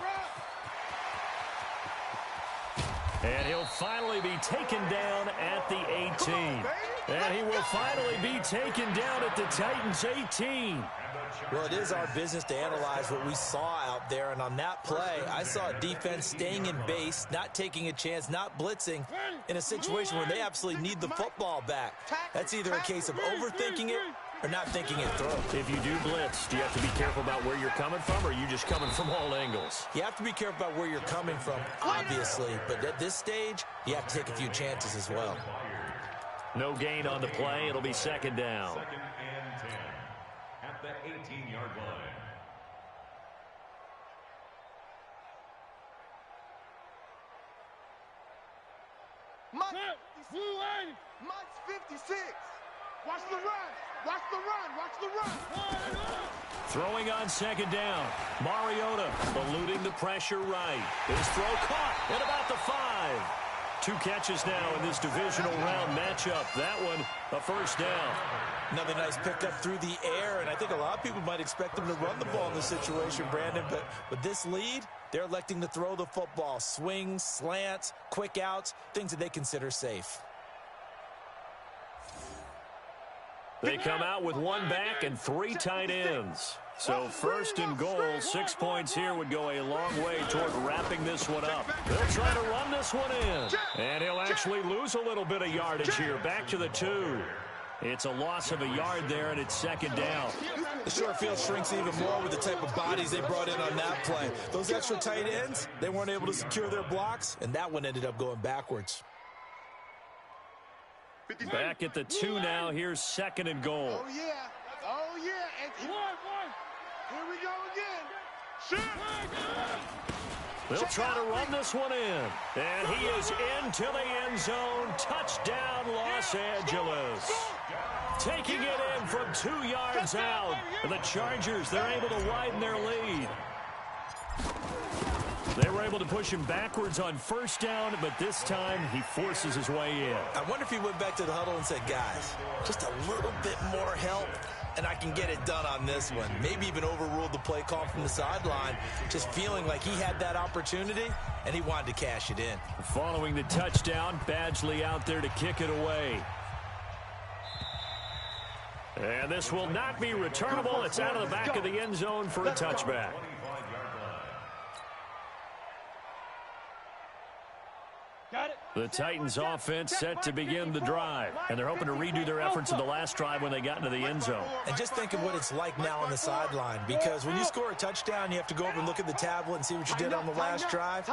Speaker 1: And he'll finally be taken down at the 18. And he will finally be taken down at the Titans' 18.
Speaker 3: Well, it is our business to analyze what we saw out there, and on that play, I saw a defense staying in base, not taking a chance, not blitzing, in a situation where they absolutely need the football back. That's either a case of overthinking it or not thinking it through.
Speaker 1: If you do blitz, do you have to be careful about where you're coming from, or are you just coming from all angles?
Speaker 3: You have to be careful about where you're coming from, obviously, but at this stage, you have to take a few chances as well.
Speaker 1: No gain on the play. It'll be 2nd down.
Speaker 5: 2nd and 10 at the 18-yard line.
Speaker 2: Mike's 56. Watch the run. Watch the run. Watch the run.
Speaker 1: Throwing on 2nd down. Mariota eluding the pressure right. His throw caught at about the 5. 2 catches now in this divisional round matchup. That one, a first down.
Speaker 3: Another nice pickup through the air, and I think a lot of people might expect them to run the ball in this situation, Brandon, but with this lead, they're electing to throw the football. Swings, slants, quick outs, things that they consider safe.
Speaker 1: They come out with 1 back and 3 tight ends. So 1st and goal, 6 points here would go a long way toward wrapping this one up. They'll try to run this one in. And he'll actually lose a little bit of yardage here. Back to the 2. It's a loss of a yard there, and it's 2nd down.
Speaker 3: The short field shrinks even more with the type of bodies they brought in on that play. Those extra tight ends, they weren't able to secure their blocks, and that one ended up going backwards.
Speaker 1: Back at the 2 now. Here's 2nd and goal.
Speaker 2: Oh, yeah. Oh, yeah. Here we go again. Shoot.
Speaker 1: They'll try to run this one in. And he is into the end zone. Touchdown, Los Angeles. Taking it in from 2 yards out. And the Chargers, they're able to widen their lead. They were able to push him backwards on first down, but this time he forces his way in.
Speaker 3: I wonder if he went back to the huddle and said, guys, just a little bit more help, and I can get it done on this one. Maybe even overruled the play call from the sideline, just feeling like he had that opportunity, and he wanted to cash it in.
Speaker 1: Following the touchdown, Badgley out there to kick it away. And this will not be returnable. It's out of the back of the end zone for a touchback. The Titans offense set to begin the drive, and they're hoping to redo their efforts in the last drive when they got into the end zone.
Speaker 3: And just think of what it's like now on the sideline, because when you score a touchdown, you have to go over and look at the tablet and see what you did on the last drive.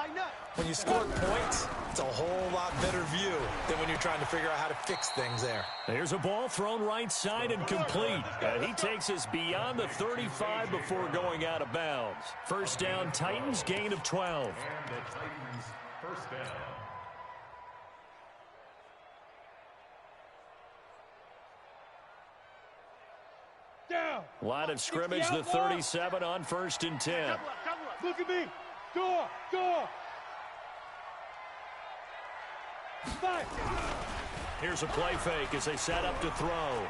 Speaker 3: When you score points, it's a whole lot better view than when you're trying to figure out how to fix things there.
Speaker 1: Here's a ball thrown right side and complete. And he takes us beyond the 35 before going out of bounds. First down, Titans, gain of 12.
Speaker 5: And the Titans first down.
Speaker 1: Line of scrimmage, the 37 on 1st and 10.
Speaker 6: Look at me. Go. Five.
Speaker 1: Here's a play fake as they set up to throw.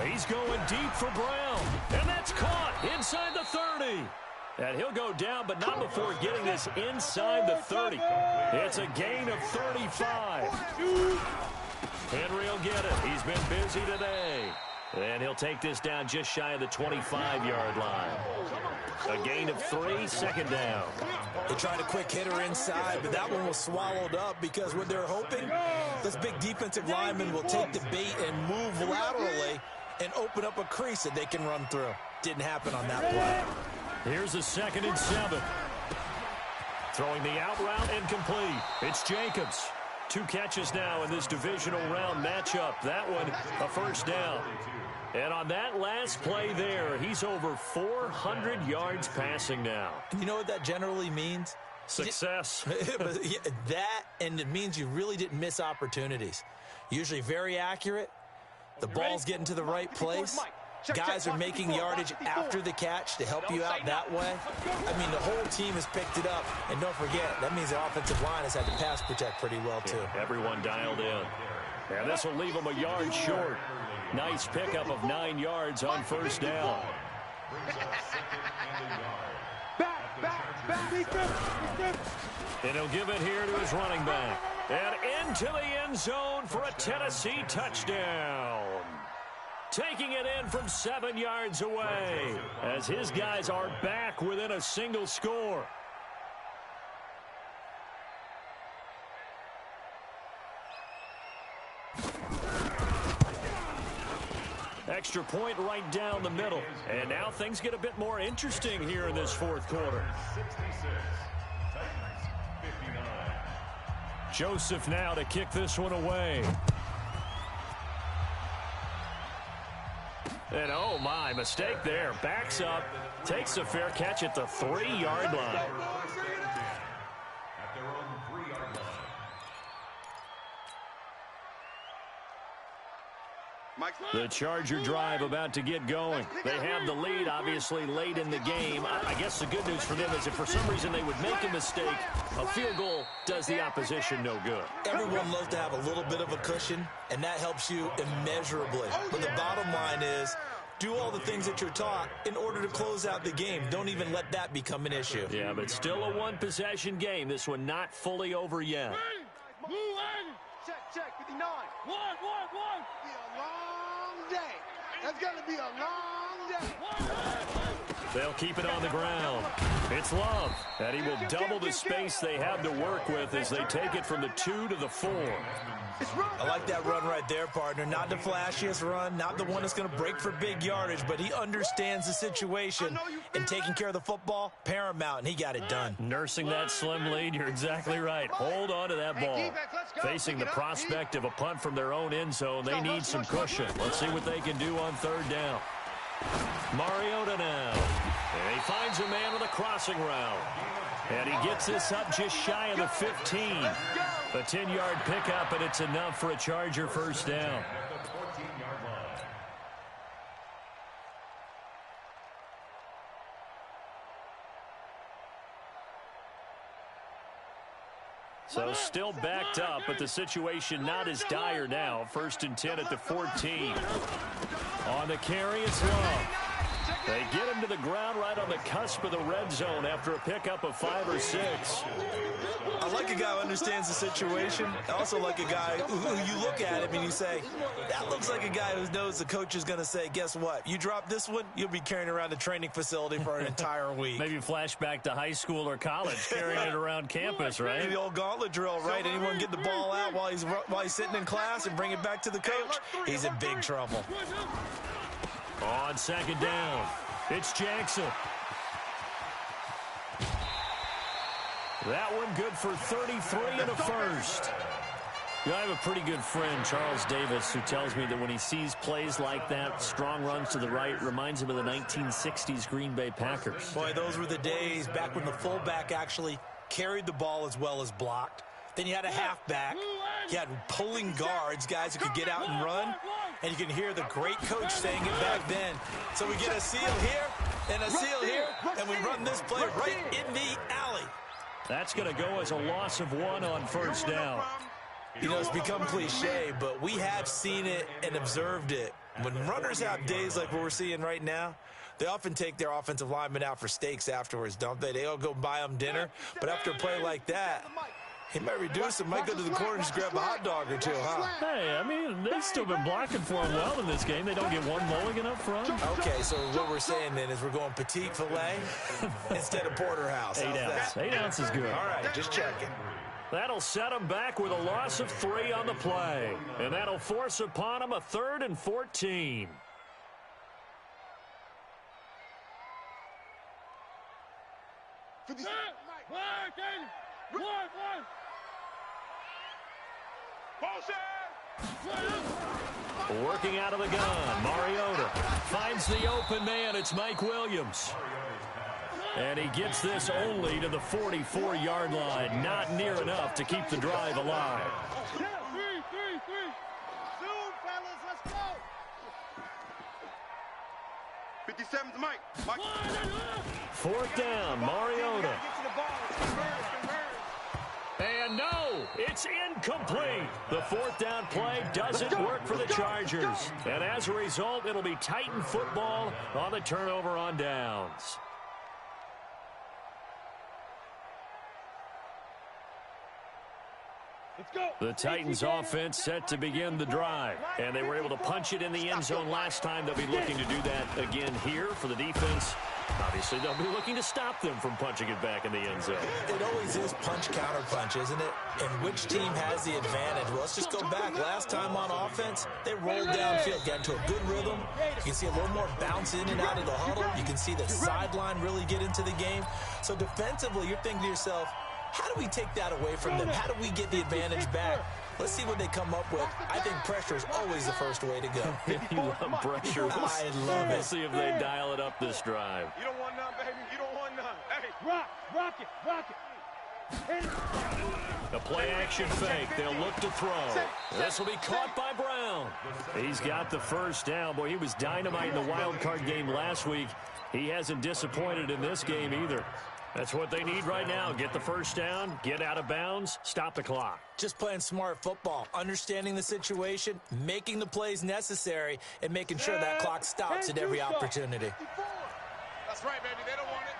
Speaker 1: He's going deep for Brown. And that's caught inside the 30. And he'll go down, but not before getting this inside the 30. It's a gain of 35. Henry will get it. He's been busy today. And he'll take this down just shy of the 25-yard line. A gain of 3, second down.
Speaker 3: They tried a quick hitter inside, but that one was swallowed up because what they're hoping, this big defensive lineman will take the bait and move laterally and open up a crease that they can run through. Didn't happen on that play.
Speaker 1: Here's a 2nd and 7. Throwing the out route incomplete. It's Jacobs. 2 catches now in this divisional round matchup. That one, a first down. And on that last play there, he's over 400 yards passing now.
Speaker 3: You know what that generally means?
Speaker 1: Success.
Speaker 3: That, and it means you really didn't miss opportunities. Usually very accurate. The ball's getting to the right place. Guys are making yardage after the catch to help you out that way. I mean, the whole team has picked it up. And don't forget, that means the offensive line has had to pass protect pretty well, too.
Speaker 1: Yeah, everyone dialed in. And this will leave them a yard short. Nice pickup of 9 yards on first down. And he'll give it here to his running back. And into the end zone for a Tennessee touchdown. Taking it in from 7 yards away as his guys are back within a single score. Extra point right down the middle. And now things get a bit more interesting here in this fourth quarter.
Speaker 5: 66, Titans 59.
Speaker 1: Joseph now to kick this one away. And oh my, mistake there. Backs up, takes a fair catch at the 3-yard line.
Speaker 5: At their own 3-yard line.
Speaker 1: The Charger drive about to get going. They have the lead, obviously, late in the game. I guess the good news for them is if for some reason they would make a mistake, a field goal does the opposition no good.
Speaker 3: Everyone loves to have a little bit of a cushion, and that helps you immeasurably. But the bottom line is, do all the things that you're taught in order to close out the game. Don't even let that become an issue.
Speaker 1: Yeah, but it's still a one-possession game. This one not fully over yet.
Speaker 2: Check, 59. One. Be a long day. That's going to be a long day.
Speaker 1: They'll keep it on the ground. It's Love, and he will double the space they have to work with as they take it from the 2 to the 4.
Speaker 3: I like that run right there, partner. Not the flashiest run, not the one that's going to break for big yardage, but he understands the situation, and taking care of the football, paramount, and he got it done.
Speaker 1: Nursing that slim lead, you're exactly right. Hold on to that ball. Facing the prospect of a punt from their own end zone, they need some cushion. Let's see what they can do on third down. Mariota now. And he finds a man with a crossing route. And he gets this up just shy of the 15. A 10-yard pickup, and it's enough for a Charger first down. So still backed up, but the situation not as dire now. 1st and 10 at the 14. On the carry, it's Long. They get him to the ground right on the cusp of the red zone after a pickup of 5 or 6.
Speaker 3: I like a guy who understands the situation. I also like a guy who you look at him and you say, that looks like a guy who knows the coach is going to say, guess what? You drop this one, you'll be carrying around the training facility for an entire week.
Speaker 1: Maybe flashback to high school or college, carrying it around campus, right?
Speaker 3: The old gauntlet drill, right? Anyone get the ball out while he's sitting in class and bring it back to the coach? He's in big trouble.
Speaker 1: On 2nd down, it's Jackson. That one good for 33 and a first. You know, I have a pretty good friend, Charles Davis, who tells me that when he sees plays like that, strong runs to the right, reminds him of the 1960s Green Bay Packers.
Speaker 3: Boy, those were the days back when the fullback actually carried the ball as well as blocked. Then you had a halfback. You had pulling guards, guys who could get out and run. And you can hear the great coach saying it back then. So we get a seal here and a seal here, and we run this play right in the alley.
Speaker 1: That's going to go as a loss of 1 on 1st down.
Speaker 3: You know, it's become cliche, but we have seen it and observed it. When runners have days like what we're seeing right now, they often take their offensive linemen out for steaks afterwards, don't they? They all go buy them dinner. But after a play like that, he might reduce it, might go to the corner and just grab a hot dog or two, huh?
Speaker 1: Hey, I mean, they've still been blocking for him well in this game. They don't get one mulligan up front.
Speaker 3: Okay, so what we're saying then is we're going petite filet instead of porterhouse.
Speaker 1: 8 ounce. 8 ounce is good.
Speaker 3: All right, just checking.
Speaker 1: That'll set him back with a loss of 3 on the play. And that'll force upon him a 3rd and 14. Working out of the gun, Mariota finds the open man. It's Mike Williams. And he gets this only to the 44-yard line. Not near enough to keep the drive alive.
Speaker 4: 57's Mike.
Speaker 1: 4th down, Mariota. And no, it's incomplete. The 4th down play doesn't work for the Chargers. And as a result, it'll be Titan football on the turnover on downs. The Titans offense set to begin the drive. And they were able to punch it in the end zone last time. They'll be looking to do that again here for the defense. Obviously, they'll be looking to stop them from punching it back in the end zone.
Speaker 3: It always is punch-counter-punch, isn't it? And which team has the advantage? Well, let's just go back. Last time on offense, they rolled downfield, got into a good rhythm. You can see a little more bounce in and out of the huddle. You can see the sideline really get into the game. So defensively, you're thinking to yourself, how do we take that away from them? How do we get the advantage back? Let's see what they come up with. I think pressure is always the first way to go.
Speaker 1: You love pressure.
Speaker 3: I love it.
Speaker 1: We'll see if they dial it up this drive.
Speaker 4: You don't want none, baby. You don't want none. Hey.
Speaker 6: Rock it.
Speaker 1: The play-action fake. They'll look to throw. This will be caught by Brown. He's got the first down. Boy, he was dynamite in the wild card game last week. He hasn't disappointed in this game either. That's what they need right now. Get the first down, get out of bounds, stop the clock.
Speaker 3: Just playing smart football, understanding the situation, making the plays necessary, and making sure that clock stops at every opportunity.
Speaker 4: That's right, baby. They don't want it.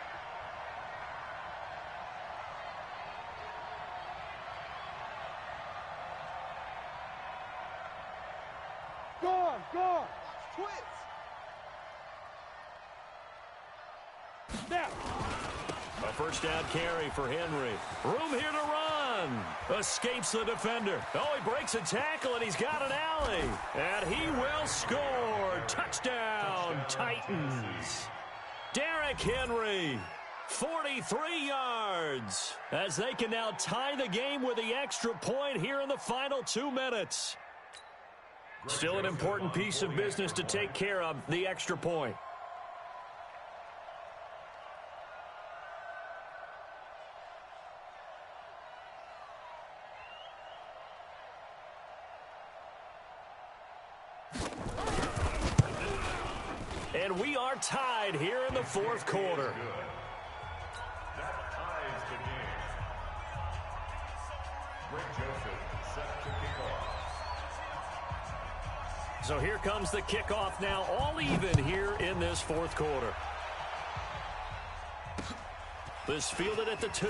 Speaker 6: Go. Twist. Now.
Speaker 1: A first down carry for Henry. Room here to run. Escapes the defender. Oh, he breaks a tackle, and he's got an alley. And he will score. Touchdown, Titans. Derrick Henry, 43 yards. As they can now tie the game with the extra point here in the final 2 minutes. Still an important piece of business to take care of, the extra point. And we are tied here in the fourth quarter.
Speaker 5: That ties the game. Greg Joseph set to kick off.
Speaker 1: So here comes the kickoff now, all even here in this fourth quarter. This fielded at the 2.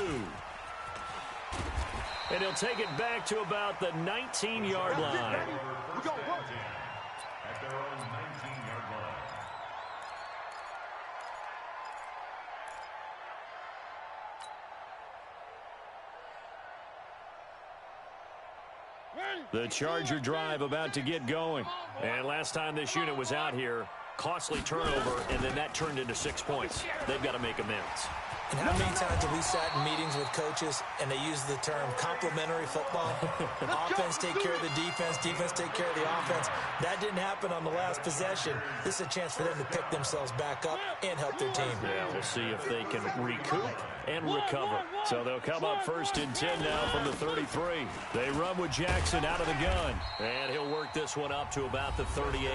Speaker 1: And he'll take it back to about the 19-yard line.
Speaker 5: At their own 19-yard line.
Speaker 1: The Charger drive about to get going. And last time this unit was out here, costly turnover, and then that turned into 6 points. They've got to make amends.
Speaker 3: And how many times have we sat in meetings with coaches and they use the term complementary football? Offense take care of the defense, defense take care of the offense. That didn't happen on the last possession. This is a chance for them to pick themselves back up and help their team.
Speaker 1: Yeah, we'll see if they can recoup and recover. So they'll come up 1st and 10 now from the 33. They run with Jackson out of the gun. And he'll work this one up to about the 38.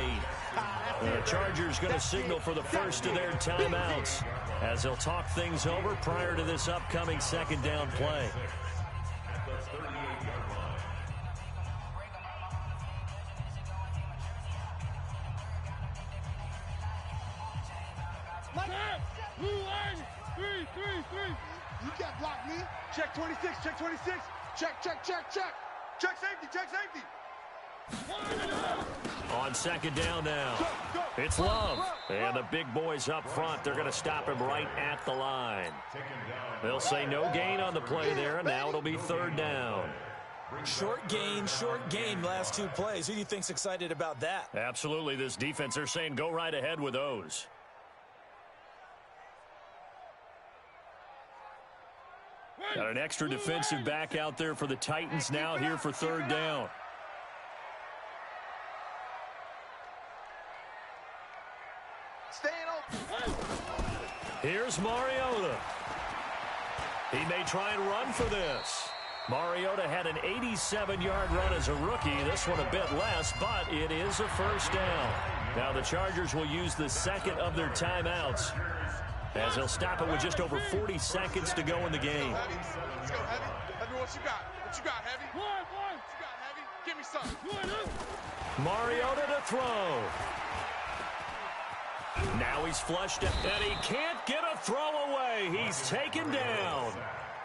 Speaker 1: The Chargers going to signal for the first of their timeouts as they'll talk things over prior to this upcoming 2nd down play.
Speaker 5: At the 38-yard line.
Speaker 6: Blue line, 3.
Speaker 2: You can't block me. Check 26, check 26. Check. Check safety.
Speaker 1: On 2nd down now, it's Love. And the big boys up front, they're going to stop him right at the line. They'll say no gain on the play there, and now it'll be 3rd down.
Speaker 3: Short gain, last 2 plays. Who do you think's excited about that?
Speaker 1: Absolutely, this defense, they're saying go right ahead with those. Got an extra defensive back out there for the Titans now here for 3rd down. Here's Mariota. He may try and run for this. Mariota had an 87-yard run as a rookie. This one a bit less, but it is a 1st down. Now the Chargers will use the 2nd of their timeouts as they'll stop it with just over 40 seconds to go in the game.
Speaker 4: Let's go, Heavy. Heavy, what you got? What you got, Heavy? What you got, Heavy? Give me something.
Speaker 1: Mariota to throw. Now he's flushed it, and he can't get a throw away. He's taken down.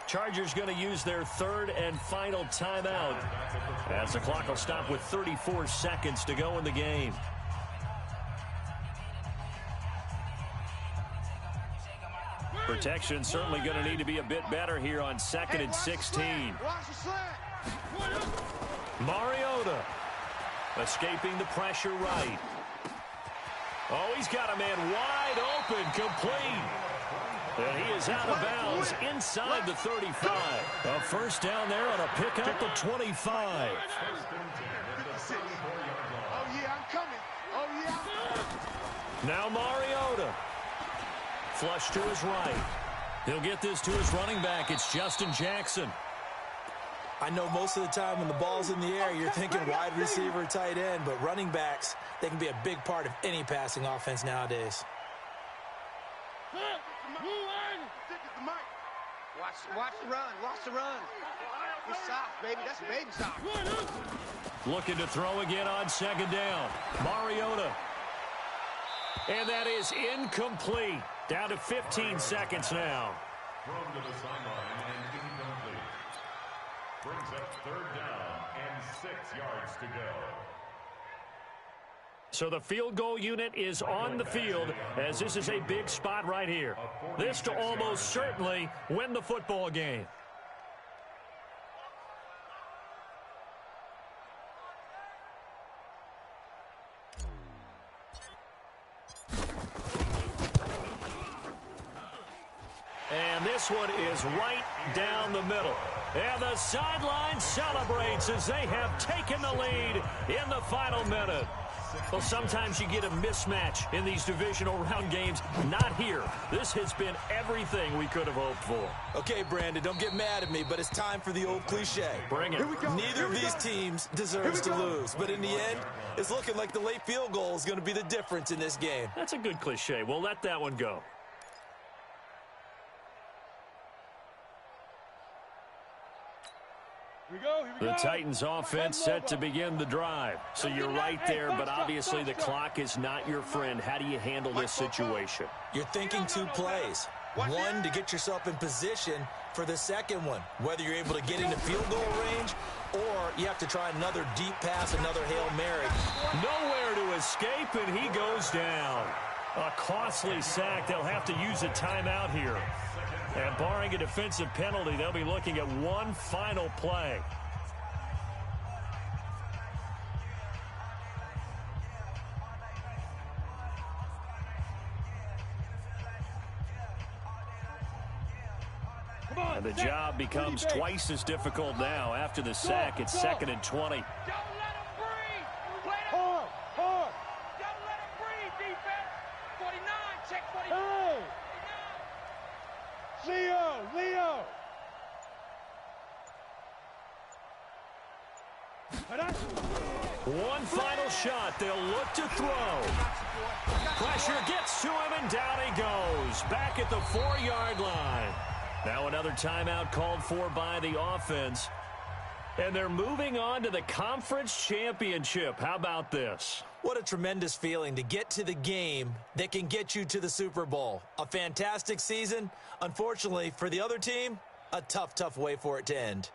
Speaker 1: Chargers going to use their 3rd and final timeout as the clock will stop with 34 seconds to go in the game. Protection certainly going to need to be a bit better here on 2nd and 16. Mariota escaping the pressure right. Oh, he's got a man wide open, complete. And he is out of bounds inside the 35. A 1st down there on a pickup of 25.
Speaker 2: Oh, yeah, I'm coming. Oh, yeah.
Speaker 1: Now Mariota. Flush to his right. He'll get this to his running back. It's Justin Jackson.
Speaker 3: I know most of the time when the ball's in the air, you're thinking wide receiver, tight end, but running backs, they can be a big part of any passing offense nowadays.
Speaker 2: Watch the run. It's soft, baby. That's baby soft.
Speaker 1: Looking to throw again on 2nd down. Mariota. And that is incomplete. Down to 15 seconds now.
Speaker 5: Thrown to the sideline and incomplete. Brings up 3rd down and 6 yards to go.
Speaker 1: So the field goal unit is on the field as this is a big spot right here. This to almost certainly win the football game. And this one is right down the middle. And the sideline celebrates as they have taken the lead in the final minute. Well, sometimes you get a mismatch in these divisional round games. Not here. This has been everything we could have hoped for.
Speaker 3: Okay, Brandon, don't get mad at me, but it's time for the old cliche.
Speaker 1: Bring it.
Speaker 3: Neither of these teams deserves to lose, but in the end, it's looking like the late field goal is going to be the difference in this game.
Speaker 1: That's a good cliche. We'll let that one go. The Titans offense set to begin the drive. So you're right there, but obviously the clock is not your friend. How do you handle this situation?
Speaker 3: You're thinking two plays. One, to get yourself in position for the second one, whether you're able to get into field goal range or you have to try another deep pass, another Hail Mary.
Speaker 1: Nowhere to escape, and he goes down. A costly sack. They'll have to use a timeout here. And barring a defensive penalty, they'll be looking at one final play. And the job becomes twice as difficult now. After the sack, it's 2nd and 20.
Speaker 2: Don't let him breathe. Hard. Don't let him breathe, defense. 49, check 49. Hey. Leo.
Speaker 1: One final shot. They'll look to throw. Pressure gets to him, and down he goes. Back at the 4-yard line. Now another timeout called for by the offense. And they're moving on to the conference championship. How about this?
Speaker 3: What a tremendous feeling to get to the game that can get you to the Super Bowl. A fantastic season. Unfortunately, for the other team, a tough way for it to end.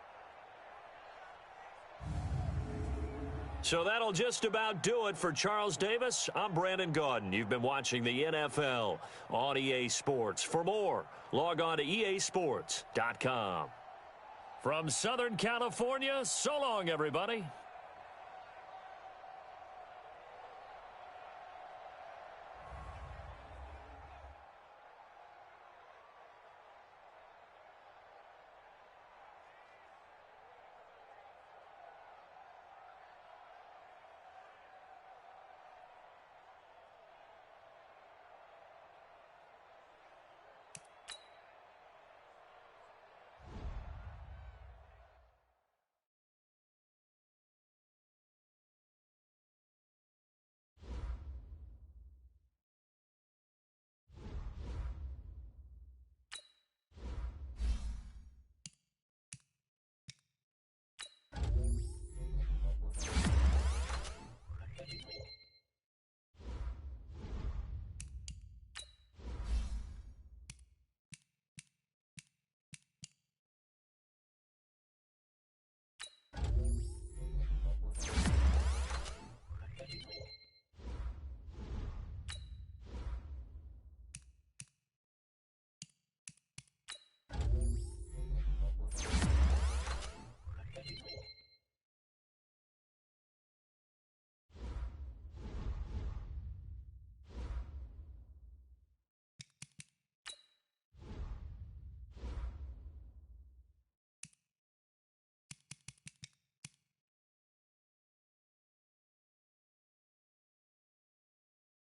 Speaker 1: So that'll just about do it for Charles Davis. I'm Brandon Gaudin. You've been watching the NFL on EA Sports. For more, log on to easports.com. From Southern California, so long, everybody.